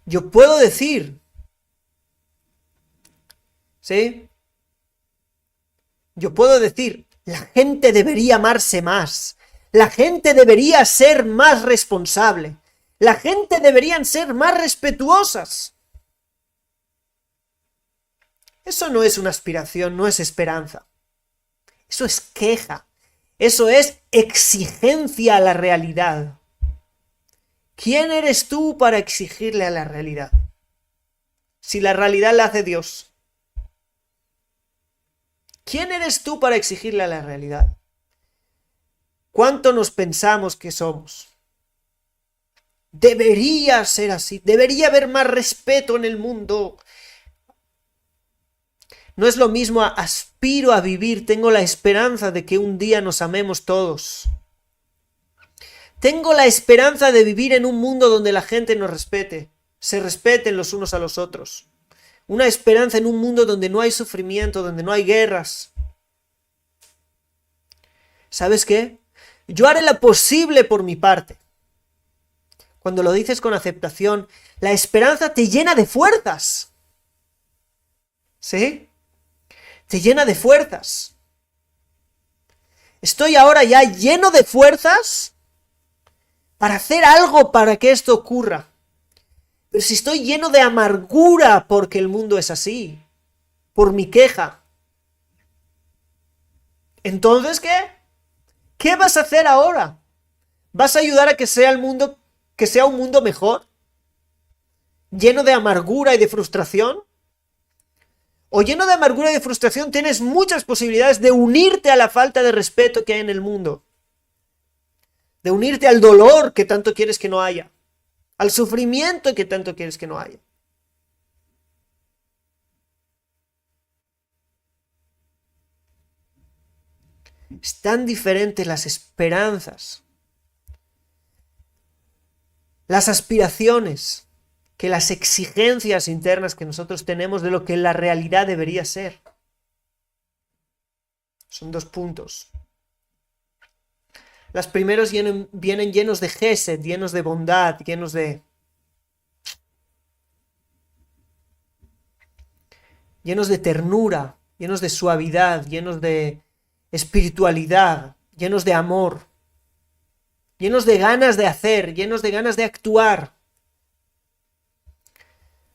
Yo puedo decir, ¿sí? Yo puedo decir, la gente debería amarse más. La gente debería ser más responsable. La gente debería ser más respetuosas. Eso no es una aspiración, no es esperanza. Eso es queja. Eso es exigencia a la realidad. ¿Quién eres tú para exigirle a la realidad? Si la realidad la hace Dios. ¿Quién eres tú para exigirle a la realidad? ¿Cuánto nos pensamos que somos? Debería ser así. Debería haber más respeto en el mundo. No es lo mismo aspiro a vivir, tengo la esperanza de que un día nos amemos todos. Tengo la esperanza de vivir en un mundo donde la gente nos respete, se respeten los unos a los otros. Una esperanza en un mundo donde no hay sufrimiento, donde no hay guerras. ¿Sabes qué? Yo haré lo posible por mi parte. Cuando lo dices con aceptación, la esperanza te llena de fuerzas. ¿Sí? Te llena de fuerzas. Estoy ahora ya lleno de fuerzas para hacer algo para que esto ocurra. Pero si estoy lleno de amargura porque el mundo es así, por mi queja. Entonces, ¿qué? ¿Qué vas a hacer ahora? ¿Vas a ayudar a que sea un mundo mejor? ¿Lleno de amargura y de frustración? ¿O lleno de amargura y de frustración tienes muchas posibilidades de unirte a la falta de respeto que hay en el mundo? De unirte al dolor que tanto quieres que no haya, al sufrimiento que tanto quieres que no haya. Es tan diferente las esperanzas, las aspiraciones, que las exigencias internas que nosotros tenemos de lo que la realidad debería ser. Son dos puntos. Los primeros vienen llenos de gesed, llenos de bondad, llenos de ternura, llenos de suavidad, llenos de espiritualidad, llenos de amor, llenos de ganas de hacer, llenos de ganas de actuar.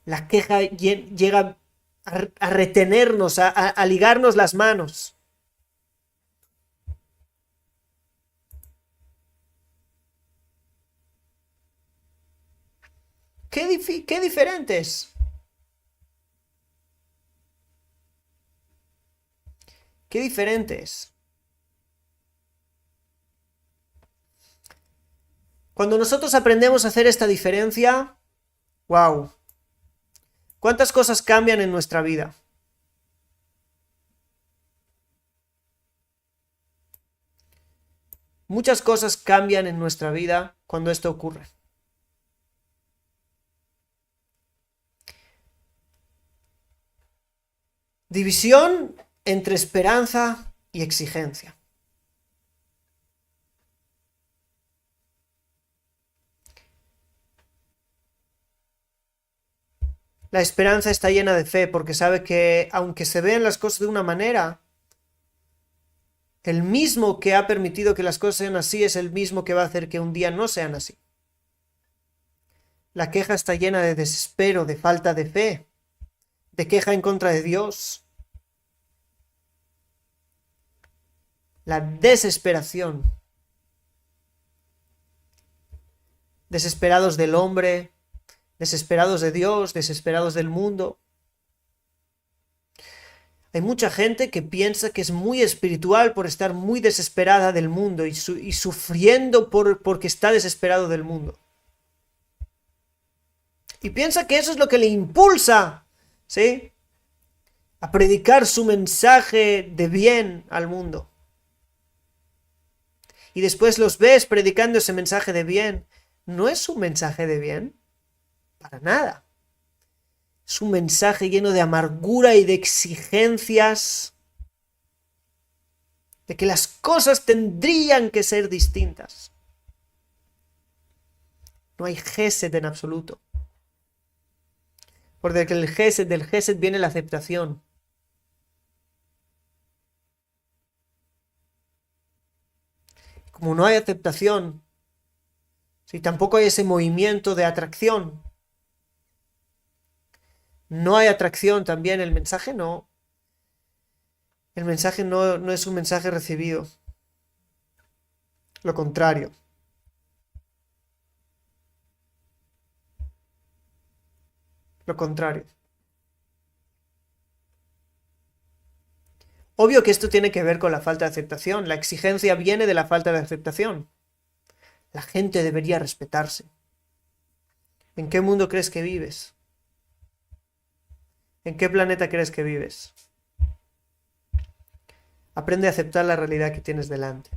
La queja llega a retenernos, a ligarnos las manos. ¿Qué diferentes? ¿Qué diferentes? Cuando nosotros aprendemos a hacer esta diferencia, wow, ¿cuántas cosas cambian en nuestra vida? Muchas cosas cambian en nuestra vida cuando esto ocurre. División entre esperanza y exigencia. La esperanza está llena de fe porque sabe que aunque se vean las cosas de una manera, el mismo que ha permitido que las cosas sean así es el mismo que va a hacer que un día no sean así. La queja está llena de desespero, de falta de fe, de queja en contra de Dios. La desesperación. Desesperados del hombre, desesperados de Dios, desesperados del mundo. Hay mucha gente que piensa que es muy espiritual por estar muy desesperada del mundo y sufriendo porque está desesperado del mundo. Y piensa que eso es lo que le impulsa, ¿sí?, a predicar su mensaje de bien al mundo. Y después los ves predicando ese mensaje de bien. No es un mensaje de bien, para nada. Es un mensaje lleno de amargura y de exigencias, de que las cosas tendrían que ser distintas. No hay gesed en absoluto. Porque del gesed viene la aceptación. Como no hay aceptación, si tampoco hay ese movimiento de atracción, no hay atracción también, el mensaje no es un mensaje recibido. Lo contrario. Lo contrario. Obvio que esto tiene que ver con la falta de aceptación. La exigencia viene de la falta de aceptación. La gente debería respetarse. ¿En qué mundo crees que vives? ¿En qué planeta crees que vives? Aprende a aceptar la realidad que tienes delante.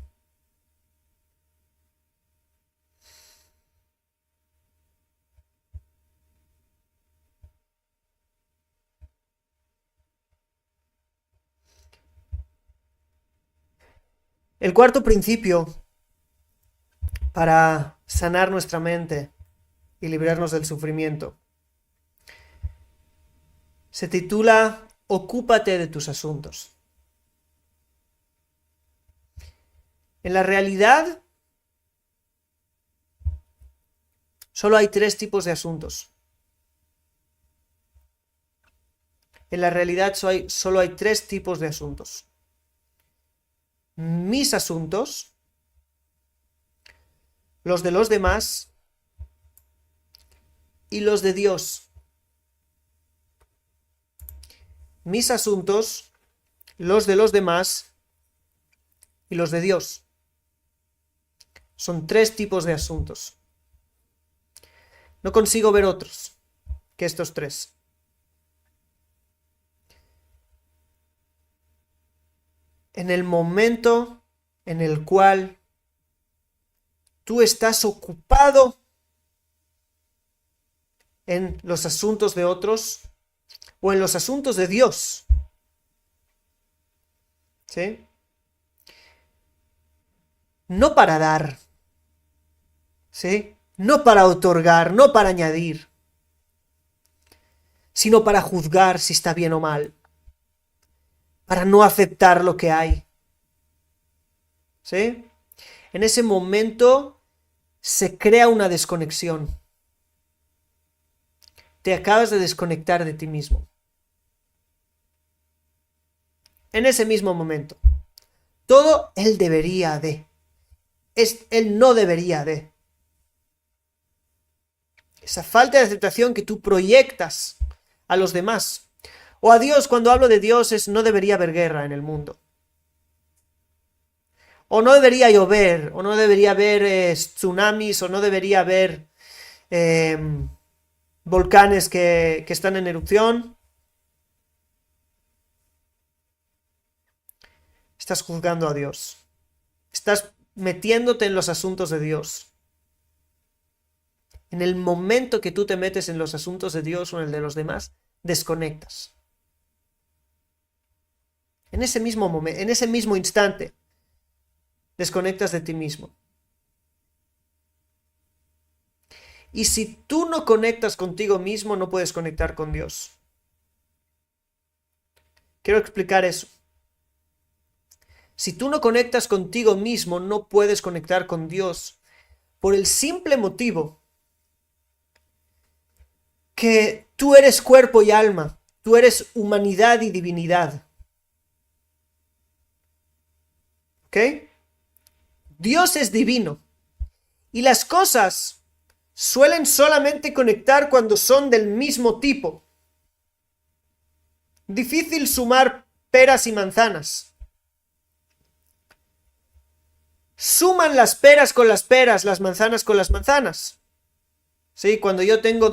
El cuarto principio para sanar nuestra mente y librarnos del sufrimiento se titula Ocúpate de tus asuntos. En la realidad, solo hay tres tipos de asuntos. En la realidad solo hay tres tipos de asuntos. Mis asuntos, los de los demás y los de Dios. Mis asuntos, los de los demás y los de Dios. Son tres tipos de asuntos. No consigo ver otros que estos tres. En el momento en el cual tú estás ocupado en los asuntos de otros o en los asuntos de Dios, ¿sí? No para dar, ¿sí? No para otorgar, no para añadir, sino para juzgar si está bien o mal, para no aceptar lo que hay, ¿sí? En ese momento se crea una desconexión. Te acabas de desconectar de ti mismo. En ese mismo momento. Todo él debería de. Él no debería de. Esa falta de aceptación que tú proyectas a los demás. O a Dios, cuando hablo de Dios, es no debería haber guerra en el mundo. O no debería llover, o no debería haber tsunamis, o no debería haber volcanes que están en erupción. Estás juzgando a Dios. Estás metiéndote en los asuntos de Dios. En el momento que tú te metes en los asuntos de Dios o en el de los demás, desconectas. En ese mismo momento, en ese mismo instante, desconectas de ti mismo. Y si tú no conectas contigo mismo, no puedes conectar con Dios. Quiero explicar eso. Si tú no conectas contigo mismo, no puedes conectar con Dios. Por el simple motivo que tú eres cuerpo y alma. Tú eres humanidad y divinidad. ¿Ok? Dios es divino. Y las cosas suelen solamente conectar cuando son del mismo tipo. Difícil sumar peras y manzanas. Suman las peras con las peras, las manzanas con las manzanas. Sí, cuando yo tengo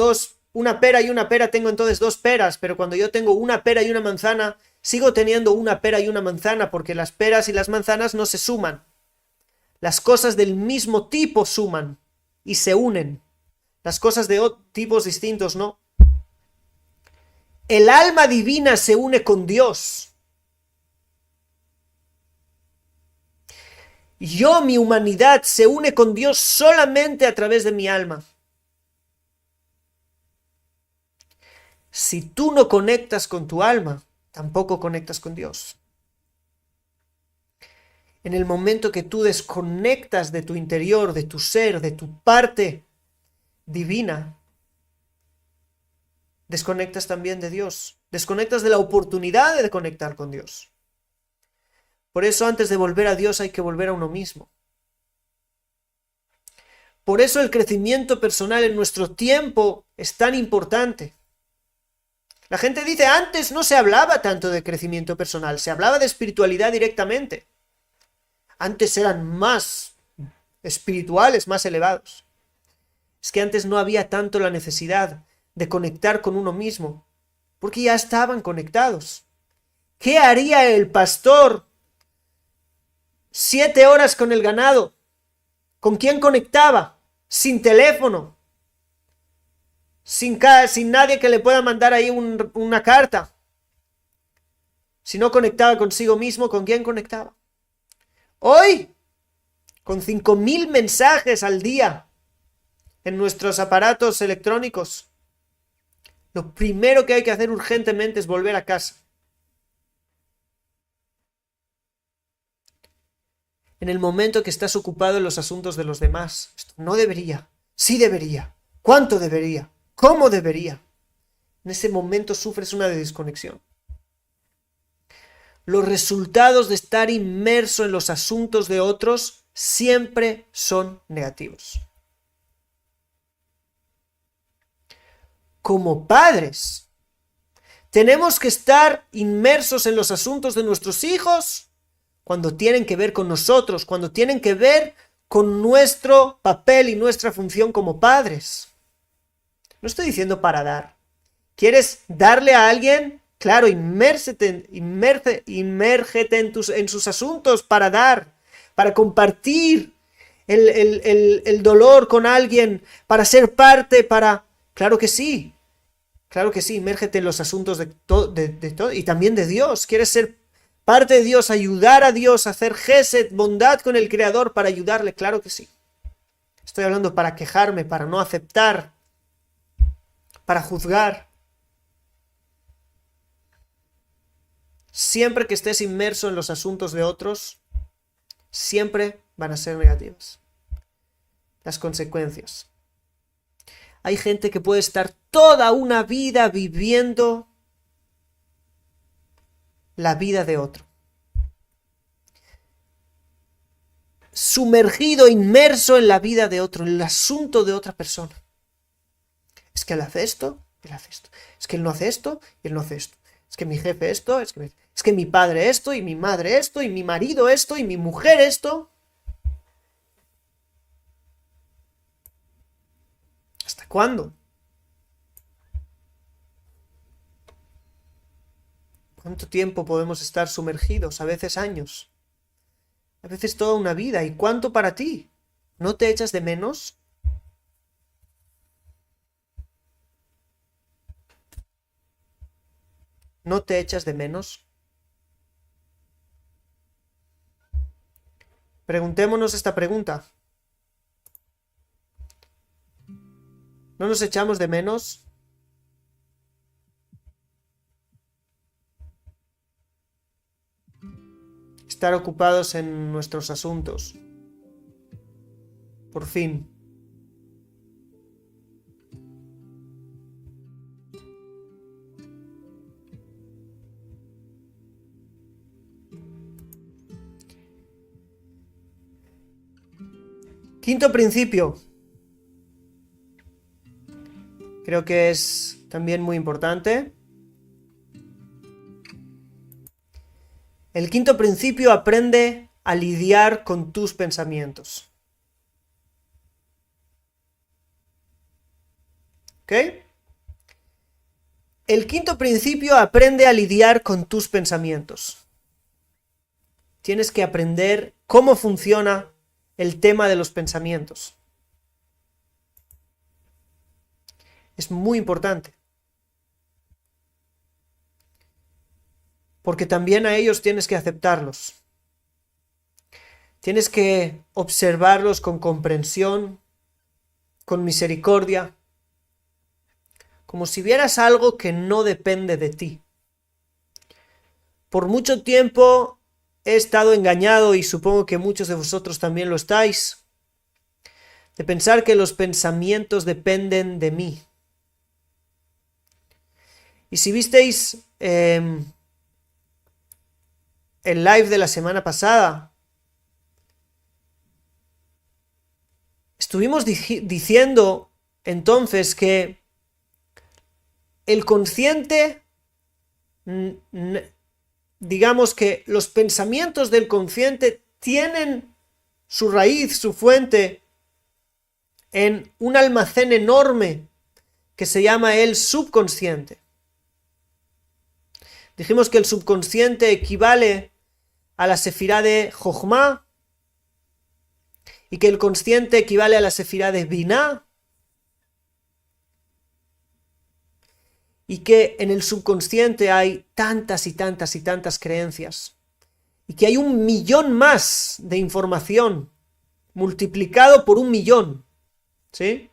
una pera y una pera, tengo entonces dos peras, pero cuando yo tengo una pera y una manzana, sigo teniendo una pera y una manzana, porque las peras y las manzanas no se suman. Las cosas del mismo tipo suman y se unen. Las cosas de tipos distintos no. El alma divina se une con Dios. Mi humanidad, se une con Dios solamente a través de mi alma. Si tú no conectas con tu alma, tampoco conectas con Dios. En el momento que tú desconectas de tu interior, de tu ser, de tu parte divina, desconectas también de Dios. Desconectas de la oportunidad de conectar con Dios. Por eso antes de volver a Dios hay que volver a uno mismo. Por eso el crecimiento personal en nuestro tiempo es tan importante. La gente dice, antes no se hablaba tanto de crecimiento personal, se hablaba de espiritualidad directamente. Antes eran más espirituales, más elevados. Es que antes no había tanto la necesidad de conectar con uno mismo, porque ya estaban conectados. ¿Qué haría el pastor 7 horas con el ganado? ¿Con quién conectaba? Sin teléfono. Sin nadie que le pueda mandar ahí una carta. Si no conectaba consigo mismo, ¿con quién conectaba? Hoy, con 5.000 mensajes al día en nuestros aparatos electrónicos, lo primero que hay que hacer urgentemente es volver a casa. En el momento que estás ocupado en los asuntos de los demás, esto no debería, sí debería, ¿cuánto debería? ¿Cómo debería? En ese momento sufres una desconexión. Los resultados de estar inmerso en los asuntos de otros siempre son negativos. Como padres, tenemos que estar inmersos en los asuntos de nuestros hijos cuando tienen que ver con nosotros, cuando tienen que ver con nuestro papel y nuestra función como padres. No estoy diciendo para dar. ¿Quieres darle a alguien? Claro, imérgete en sus asuntos para dar, para compartir el dolor con alguien, para ser parte, para... Claro que sí, imérgete en los asuntos de todo y también de Dios. ¿Quieres ser parte de Dios, ayudar a Dios, hacer gesed, bondad con el Creador para ayudarle? Claro que sí. Estoy hablando para quejarme, para no aceptar, para juzgar. Siempre que estés inmerso en los asuntos de otros, siempre van a ser negativas las consecuencias. Hay gente que puede estar toda una vida viviendo la vida de otro. Sumergido, inmerso en la vida de otro, en el asunto de otra persona. Es que él hace esto, él hace esto. Es que él no hace esto, y él no hace esto. Es que mi jefe esto, es que mi padre esto, y mi madre esto, y mi marido esto, y mi mujer esto. ¿Hasta cuándo? ¿Cuánto tiempo podemos estar sumergidos? A veces años. A veces toda una vida. ¿Y cuánto para ti? ¿No te echas de menos? ¿No te echas de menos? Preguntémonos esta pregunta. ¿No nos echamos de menos? Estar ocupados en nuestros asuntos. Por fin. Quinto principio. Creo que es también muy importante. El quinto principio: aprende a lidiar con tus pensamientos. ¿Ok? El quinto principio: aprende a lidiar con tus pensamientos. Tienes que aprender cómo funciona el tema de los pensamientos. Es muy importante. Porque también a ellos tienes que aceptarlos. Tienes que observarlos con comprensión, con misericordia, como si vieras algo que no depende de ti. Por mucho tiempo he estado engañado, y supongo que muchos de vosotros también lo estáis, de pensar que los pensamientos dependen de mí. Y si visteis el live de la semana pasada, estuvimos diciendo entonces que el consciente, digamos que los pensamientos del consciente tienen su raíz, su fuente, en un almacén enorme que se llama el subconsciente. Dijimos que el subconsciente equivale a la sefirá de Jochma, y que el consciente equivale a la sefirá de Binah, y que en el subconsciente hay tantas y tantas y tantas creencias, y que hay 1.000.000 más de información multiplicado por 1.000.000, ¿sí?,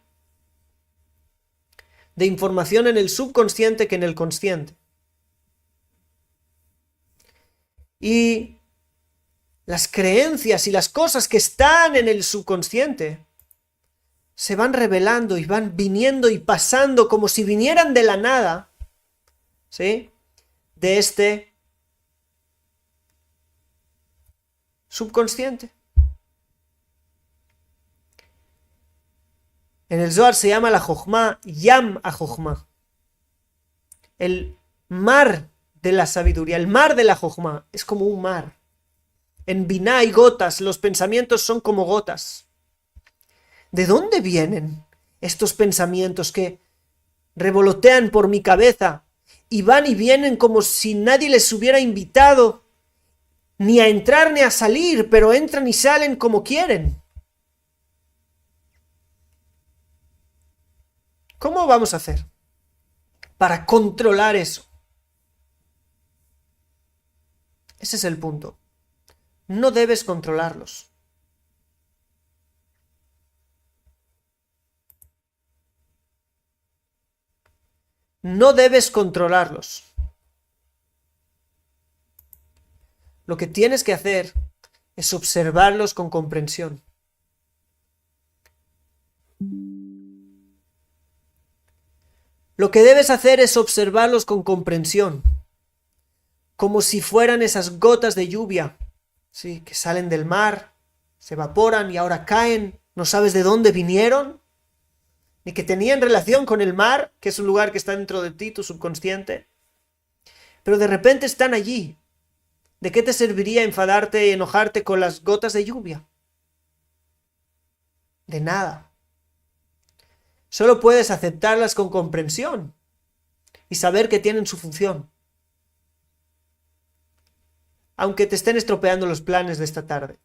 de información en el subconsciente que en el consciente. Y las creencias y las cosas que están en el subconsciente se van revelando y van viniendo y pasando como si vinieran de la nada, ¿sí? De este subconsciente. En el Zohar se llama la Jochma Yam a Jochma. El mar de la sabiduría, el mar de la Jochma, es como un mar. En Biná hay gotas, los pensamientos son como gotas. ¿De dónde vienen estos pensamientos que revolotean por mi cabeza y van y vienen como si nadie les hubiera invitado ni a entrar ni a salir, pero entran y salen como quieren? ¿Cómo vamos a hacer para controlar eso? Ese es el punto. No debes controlarlos. No debes controlarlos. Lo que tienes que hacer es observarlos con comprensión. Lo que debes hacer es observarlos con comprensión, como si fueran esas gotas de lluvia, ¿sí? Que salen del mar, se evaporan y ahora caen, no sabes de dónde vinieron, ni que tenían relación con el mar, que es un lugar que está dentro de ti, tu subconsciente, pero de repente están allí. ¿De qué te serviría enfadarte y enojarte con las gotas de lluvia? De nada. Solo puedes aceptarlas con comprensión y saber que tienen su función, aunque te estén estropeando los planes de esta tarde.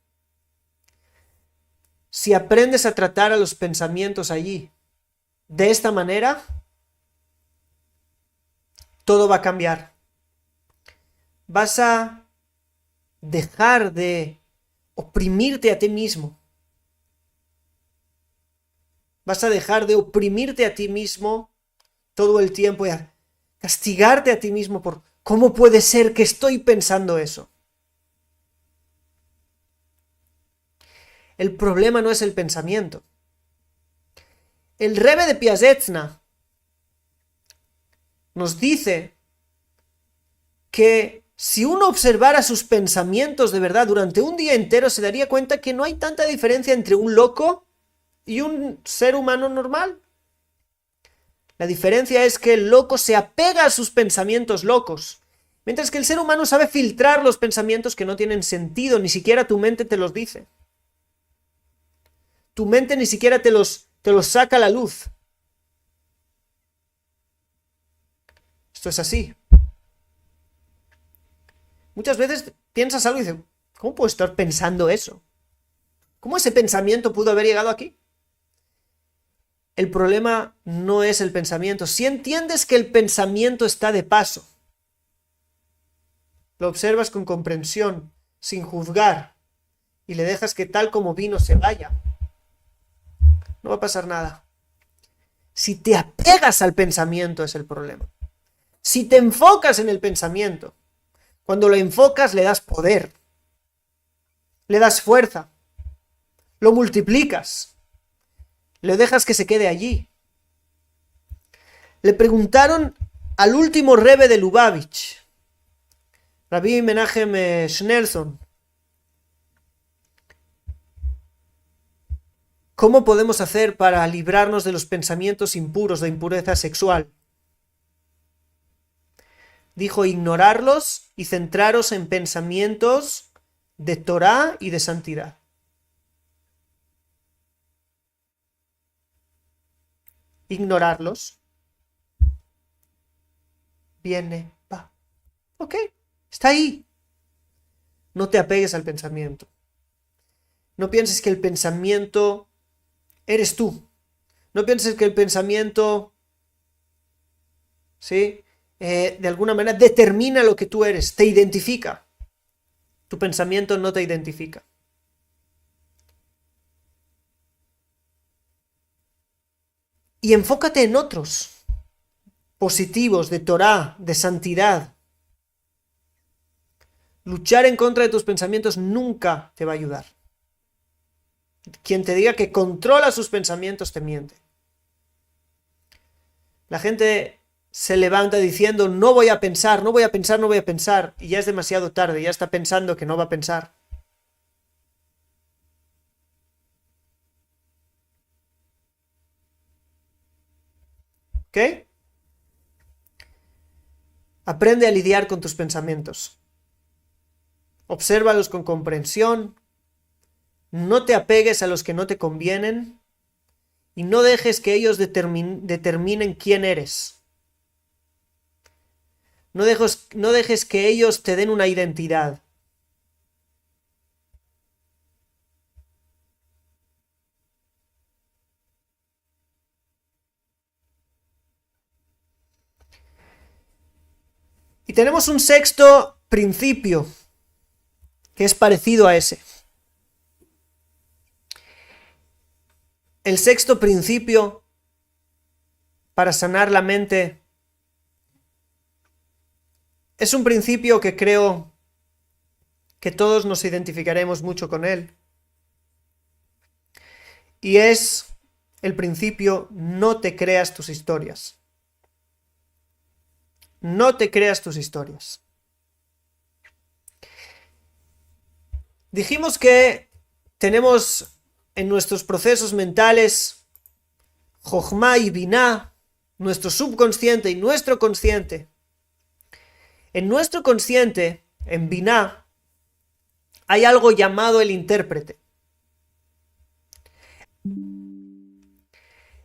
Si aprendes a tratar a los pensamientos allí de esta manera, todo va a cambiar. Vas a dejar de oprimirte a ti mismo. Vas a dejar de oprimirte a ti mismo todo el tiempo y a castigarte a ti mismo por cómo puede ser que estoy pensando eso. El problema no es el pensamiento. El Rebbe de Piasetzna nos dice que si uno observara sus pensamientos de verdad durante un día entero, se daría cuenta que no hay tanta diferencia entre un loco y un ser humano normal. La diferencia es que el loco se apega a sus pensamientos locos, mientras que el ser humano sabe filtrar los pensamientos que no tienen sentido, ni siquiera tu mente te los dice. Tu mente ni siquiera te los saca a la luz. Esto es así. Muchas veces piensas algo y dices, ¿cómo puedo estar pensando eso? ¿Cómo ese pensamiento pudo haber llegado aquí? El problema no es el pensamiento. Si entiendes que el pensamiento está de paso, lo observas con comprensión, sin juzgar, y le dejas que tal como vino se vaya, no va a pasar nada. Si te apegas al pensamiento es el problema. Si te enfocas en el pensamiento, cuando lo enfocas le das poder, le das fuerza, lo multiplicas, le dejas que se quede allí. Le preguntaron al último Rebbe de Lubavitch, Rabbi Menachem Schneerson, ¿cómo podemos hacer para librarnos de los pensamientos impuros, de impureza sexual? Dijo, ignorarlos y centraros en pensamientos de Torah y de santidad. Ignorarlos. Viene, va. Ok, está ahí. No te apegues al pensamiento. No pienses que el pensamiento eres tú. No pienses que el pensamiento, ¿sí? De alguna manera determina lo que tú eres, te identifica. Tu pensamiento no te identifica. Y enfócate en otros positivos, de Torah, de santidad. Luchar en contra de tus pensamientos nunca te va a ayudar. Quien te diga que controla sus pensamientos te miente. La gente se levanta diciendo no voy a pensar, no voy a pensar, no voy a pensar, y ya es demasiado tarde, ya está pensando que no va a pensar. ¿Ok? Aprende a lidiar con tus pensamientos. Obsérvalos con comprensión. No te apegues a los que no te convienen. Y no dejes que ellos determinen quién eres. No dejes que ellos te den una identidad. Y tenemos un sexto principio que es parecido a ese. El sexto principio para sanar la mente es un principio que creo que todos nos identificaremos mucho con él. Y es el principio: no te creas tus historias. No te creas tus historias. Dijimos que tenemos en nuestros procesos mentales Jochma y Binah, nuestro subconsciente y nuestro consciente. En nuestro consciente, en Binah, hay algo llamado el intérprete.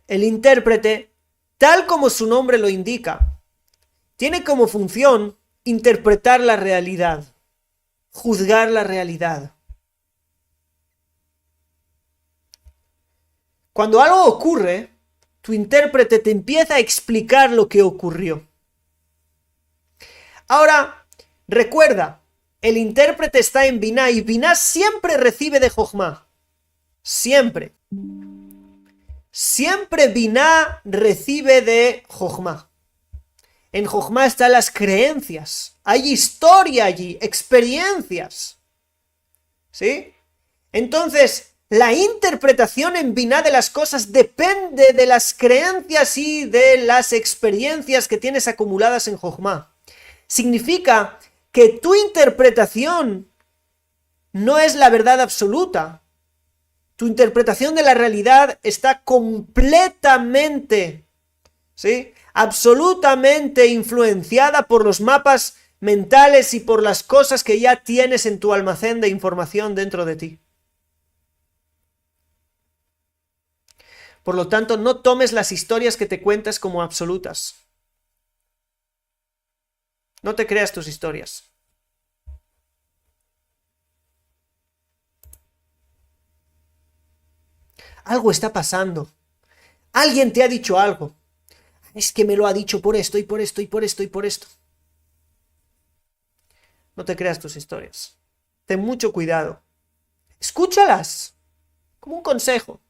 El intérprete, tal como su nombre lo indica, tiene como función interpretar la realidad, juzgar la realidad. Cuando algo ocurre, tu intérprete te empieza a explicar lo que ocurrió. Ahora, recuerda, el intérprete está en Binah y Binah siempre recibe de Jochma. Siempre. Siempre Binah recibe de Jochma. En Jochma están las creencias. Hay historia allí, experiencias. ¿Sí? Entonces, la interpretación en Binah de las cosas depende de las creencias y de las experiencias que tienes acumuladas en Jochma. Significa que tu interpretación no es la verdad absoluta. Tu interpretación de la realidad está completamente, ¿sí?, absolutamente influenciada por los mapas mentales y por las cosas que ya tienes en tu almacén de información dentro de ti. Por lo tanto, no tomes las historias que te cuentas como absolutas. No te creas tus historias. Algo está pasando. Alguien te ha dicho algo. Es que me lo ha dicho por esto y por esto y por esto y por esto. No te creas tus historias. Ten mucho cuidado. Escúchalas como un consejo.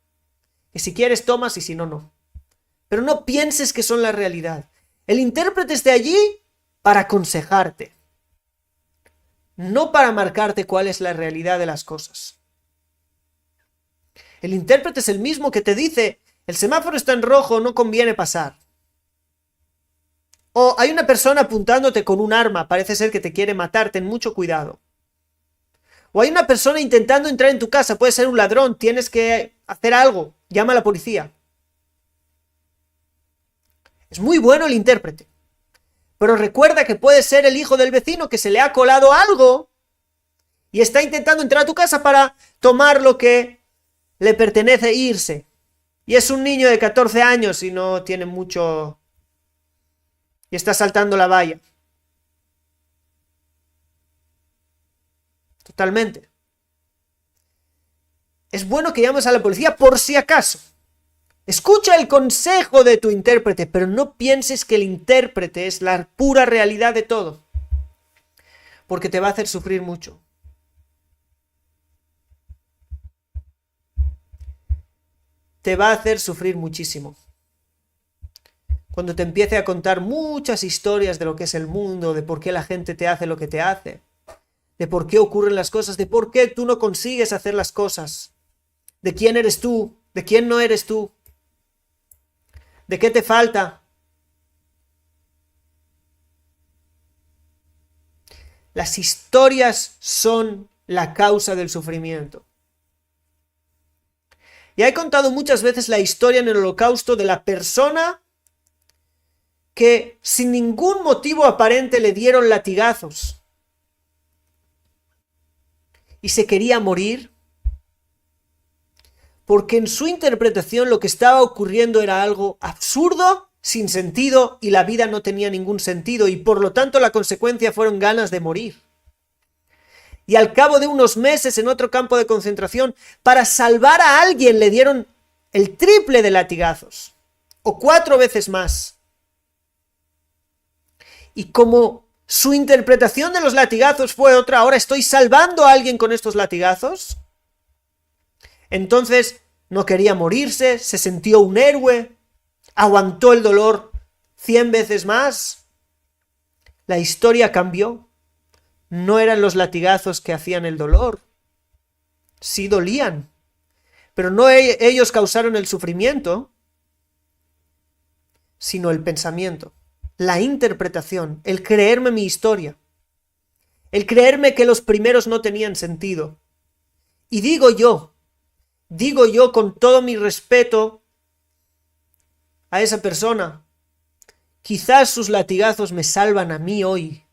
Que si quieres tomas y si no, no. Pero no pienses que son la realidad. El intérprete está allí para aconsejarte. No para marcarte cuál es la realidad de las cosas. El intérprete es el mismo que te dice: el semáforo está en rojo, no conviene pasar. O hay una persona apuntándote con un arma, parece ser que te quiere matar, ten mucho cuidado. O hay una persona intentando entrar en tu casa, puede ser un ladrón, tienes que hacer algo, llama a la policía. Es muy bueno el intérprete, pero recuerda que puede ser el hijo del vecino que se le ha colado algo y está intentando entrar a tu casa para tomar lo que le pertenece e irse. Y es un niño de 14 años y no tiene mucho... y está saltando la valla. Totalmente. Es bueno que llames a la policía por si acaso. Escucha el consejo de tu intérprete, pero no pienses que el intérprete es la pura realidad de todo, porque te va a hacer sufrir mucho. Te va a hacer sufrir muchísimo. Cuando te empiece a contar muchas historias de lo que es el mundo, de por qué la gente te hace lo que te hace, de por qué ocurren las cosas, de por qué tú no consigues hacer las cosas, de quién eres tú, de quién no eres tú, de qué te falta. Las historias son la causa del sufrimiento. Ya he contado muchas veces la historia en el Holocausto de la persona que sin ningún motivo aparente le dieron latigazos y se quería morir porque en su interpretación lo que estaba ocurriendo era algo absurdo, sin sentido, y la vida no tenía ningún sentido, y por lo tanto la consecuencia fueron ganas de morir. Y al cabo de unos meses en otro campo de concentración, para salvar a alguien le dieron el triple de latigazos, o 4 veces más. Y como su interpretación de los latigazos fue otra, ahora estoy salvando a alguien con estos latigazos, entonces no quería morirse, se sintió un héroe, aguantó el dolor 100 veces más. La historia cambió. No eran los latigazos que hacían el dolor. Sí dolían, pero no ellos causaron el sufrimiento, sino el pensamiento, la interpretación, el creerme mi historia, el creerme que los primeros no tenían sentido. Y digo yo con todo mi respeto a esa persona, quizás sus latigazos me salvan a mí hoy.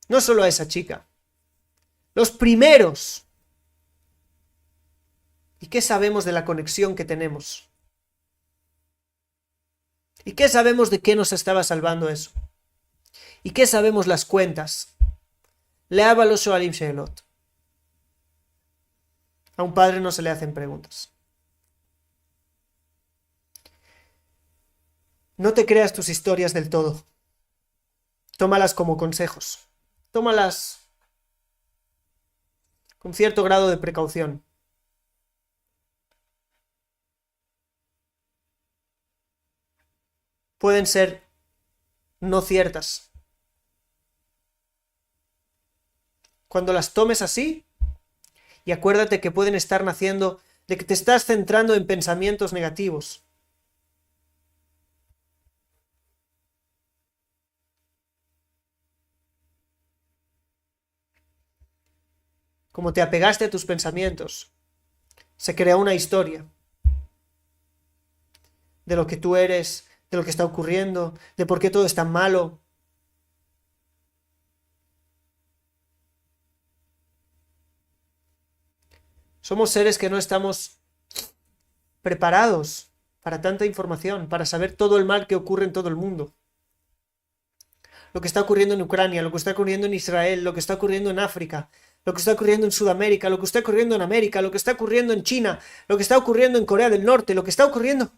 No solo a esa chica, los primeros. ¿Y qué sabemos de la conexión que tenemos? ¿Y qué sabemos de qué nos estaba salvando eso? ¿Y qué sabemos las cuentas? Leábalo Shoalim Sheelot. A un padre no se le hacen preguntas. No te creas tus historias del todo. Tómalas como consejos. Tómalas con cierto grado de precaución. Pueden ser no ciertas. Cuando las tomes así, y acuérdate que pueden estar naciendo de que te estás centrando en pensamientos negativos. Como te apegaste a tus pensamientos, se crea una historia de lo que tú eres, de lo que está ocurriendo, de por qué todo es tan malo. Somos seres que no estamos preparados para tanta información, para saber todo el mal que ocurre en todo el mundo. Lo que está ocurriendo en Ucrania, lo que está ocurriendo en Israel, lo que está ocurriendo en África, lo que está ocurriendo en Sudamérica, lo que está ocurriendo en América, lo que está ocurriendo en China, lo que está ocurriendo en Corea del Norte, lo que está ocurriendo.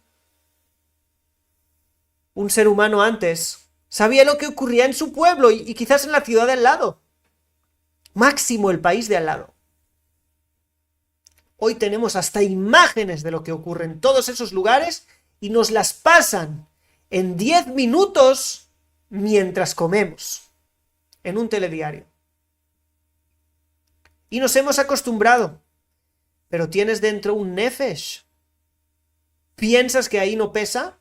Un ser humano antes sabía lo que ocurría en su pueblo y quizás en la ciudad de al lado. Máximo el país de al lado. Hoy tenemos hasta imágenes de lo que ocurre en todos esos lugares y nos las pasan en 10 minutos mientras comemos en un telediario. Y nos hemos acostumbrado. Pero tienes dentro un nefesh. ¿Piensas que ahí no pesa?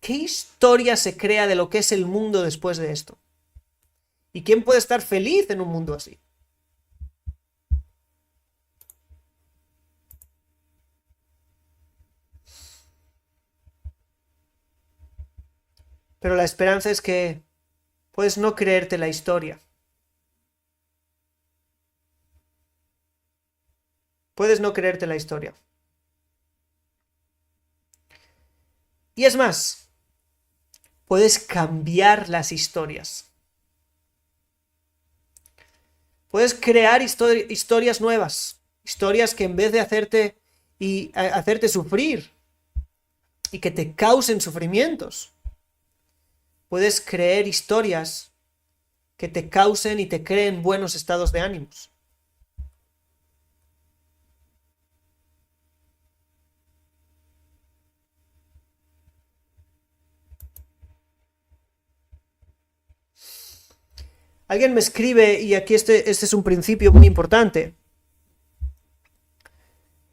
¿Qué historia se crea de lo que es el mundo después de esto? ¿Y quién puede estar feliz en un mundo así? Pero la esperanza es que puedes no creerte la historia. Puedes no creerte la historia. Y es más, puedes cambiar las historias. Puedes crear historias nuevas. Historias que en vez de hacerte sufrir y que te causen sufrimientos, puedes crear historias que te causen y te creen buenos estados de ánimos. Alguien me escribe, y aquí este es un principio muy importante,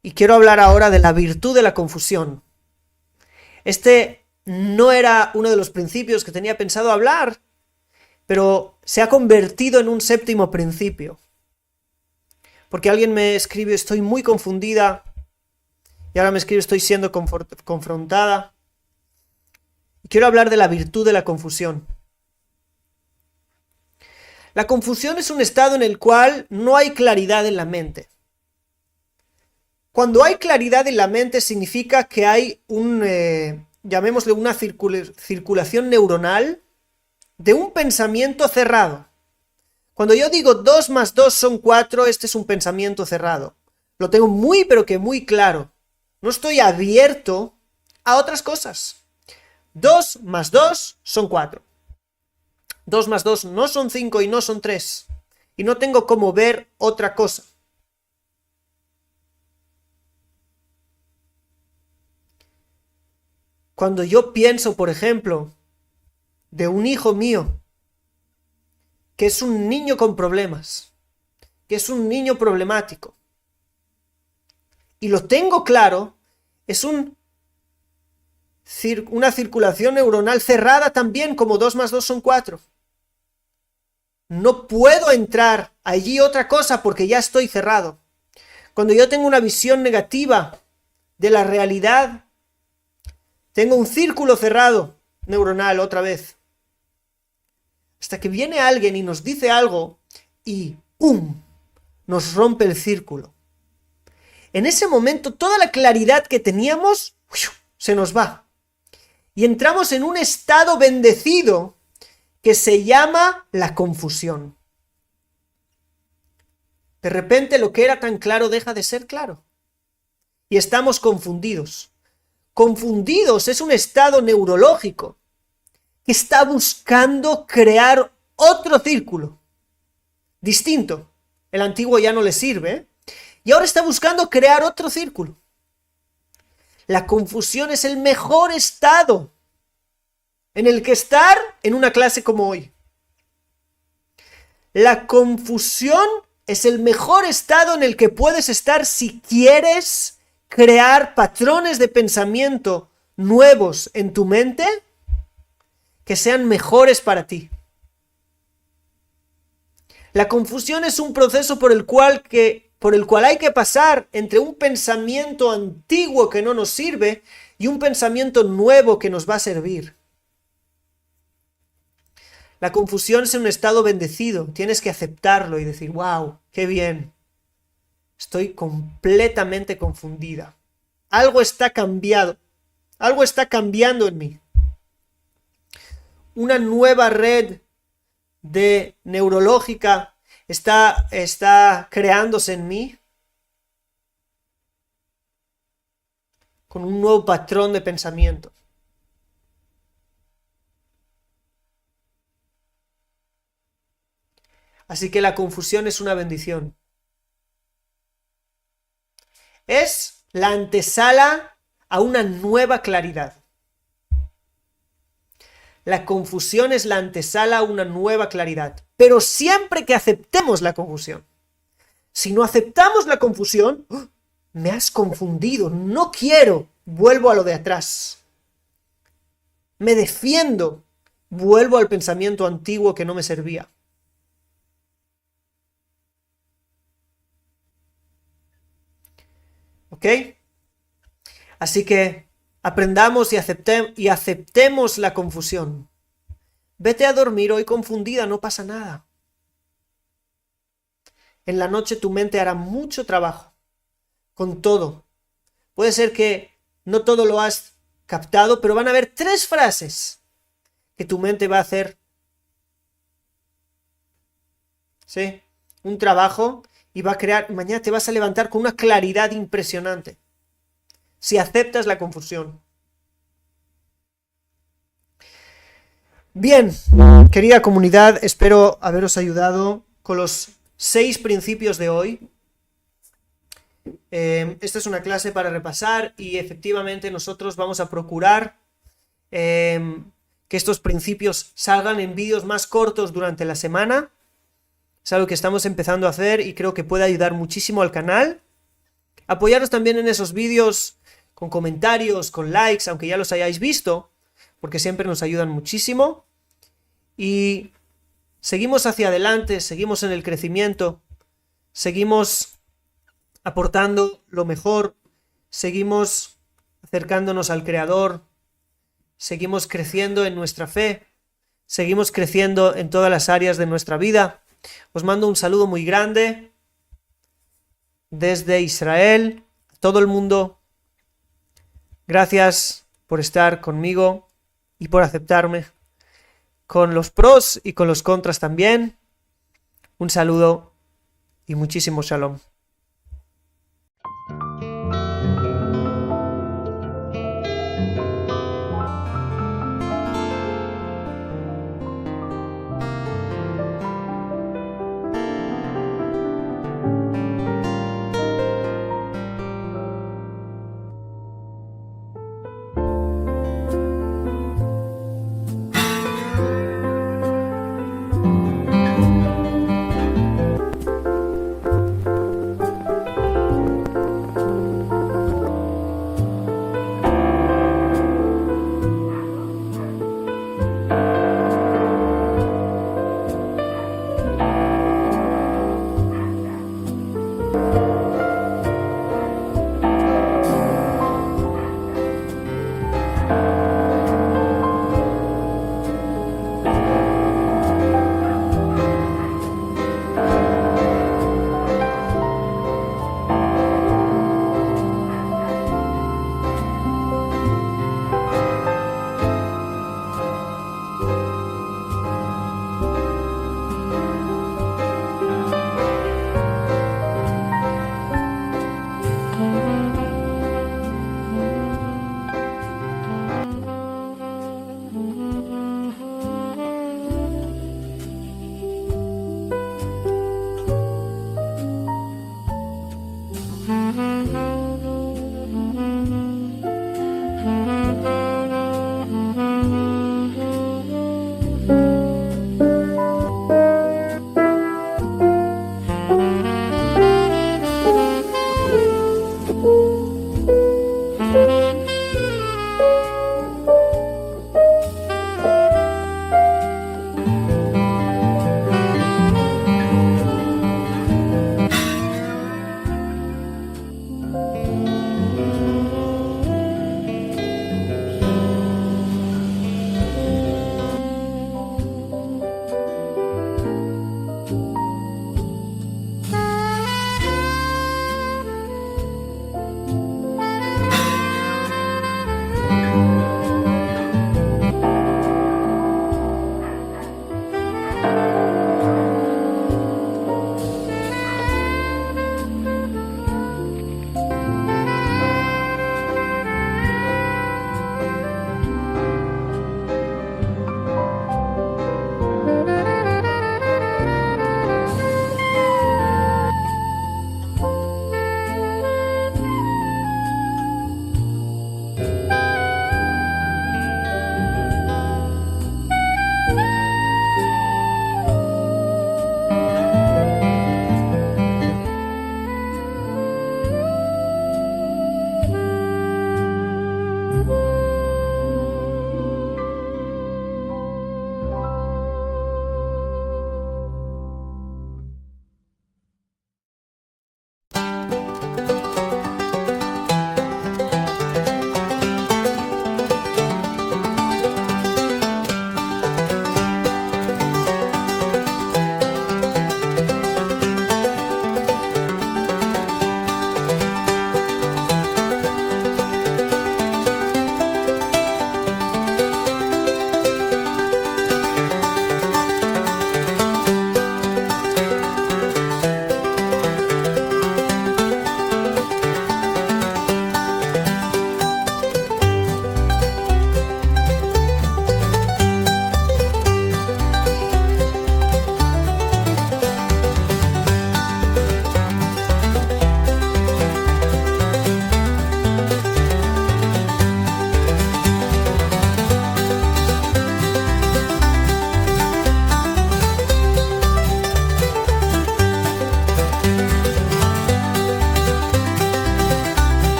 y quiero hablar ahora de la virtud de la confusión. Este no era uno de los principios que tenía pensado hablar, pero se ha convertido en un séptimo principio. Porque alguien me escribe, estoy muy confundida, y ahora me escribe, estoy siendo confrontada. Y quiero hablar de la virtud de la confusión. La confusión es un estado en el cual no hay claridad en la mente. Cuando hay claridad en la mente significa que hay llamémosle una circulación neuronal de un pensamiento cerrado. Cuando yo digo 2 más 2 son 4, este es un pensamiento cerrado. Lo tengo muy pero que muy claro. No estoy abierto a otras cosas. 2 más 2 son 4. 2 más 2 no son 5 y no son 3. Y no tengo cómo ver otra cosa. Cuando yo pienso, por ejemplo, de un hijo mío, que es un niño con problemas, que es un niño problemático, y lo tengo claro, es una circulación neuronal cerrada también, como 2 más 2 son 4. No puedo entrar allí otra cosa porque ya estoy cerrado. Cuando yo tengo una visión negativa de la realidad, tengo un círculo cerrado neuronal otra vez. Hasta que viene alguien y nos dice algo y ¡pum! Nos rompe el círculo. En ese momento toda la claridad que teníamos se nos va. Y entramos en un estado bendecido que se llama la confusión. De repente lo que era tan claro deja de ser claro. Y estamos confundidos. Confundidos es un estado neurológico que está buscando crear otro círculo distinto. El antiguo ya no le sirve, y ahora está buscando crear otro círculo. La confusión es el mejor estado en el que estar en una clase como hoy. La confusión es el mejor estado en el que puedes estar si quieres crear patrones de pensamiento nuevos en tu mente que sean mejores para ti. La confusión es un proceso por el cual hay que pasar entre un pensamiento antiguo que no nos sirve y un pensamiento nuevo que nos va a servir. La confusión es un estado bendecido, tienes que aceptarlo y decir, wow, qué bien, estoy completamente confundida. Algo está cambiando en mí. Una nueva red neurológica está creándose en mí con un nuevo patrón de pensamiento. Así que la confusión es una bendición. Es la antesala a una nueva claridad. La confusión es la antesala a una nueva claridad, pero siempre que aceptemos la confusión. Si no aceptamos la confusión, me has confundido, no quiero, vuelvo a lo de atrás. Me defiendo, vuelvo al pensamiento antiguo que no me servía. ¿Ok? Así que aprendamos y aceptemos la confusión. Vete a dormir hoy confundida, no pasa nada. En la noche tu mente hará mucho trabajo con todo. Puede ser que no todo lo has captado, pero van a haber 3 frases que tu mente va a hacer. ¿Sí? Un trabajo y va a crear, mañana te vas a levantar con una claridad impresionante. Si aceptas la confusión. Bien, querida comunidad, espero haberos ayudado con los 6 principios de hoy. Esta es una clase para repasar y efectivamente nosotros vamos a procurar que estos principios salgan en vídeos más cortos durante la semana. Es algo que estamos empezando a hacer y creo que puede ayudar muchísimo al canal. Apoyaros también en esos vídeos con comentarios, con likes, aunque ya los hayáis visto, porque siempre nos ayudan muchísimo. Y seguimos hacia adelante, seguimos en el crecimiento, seguimos aportando lo mejor, seguimos acercándonos al Creador, seguimos creciendo en nuestra fe, seguimos creciendo en todas las áreas de nuestra vida. Os mando un saludo muy grande desde Israel, a todo el mundo. Gracias por estar conmigo y por aceptarme, con los pros y con los contras también. Un saludo y muchísimo shalom.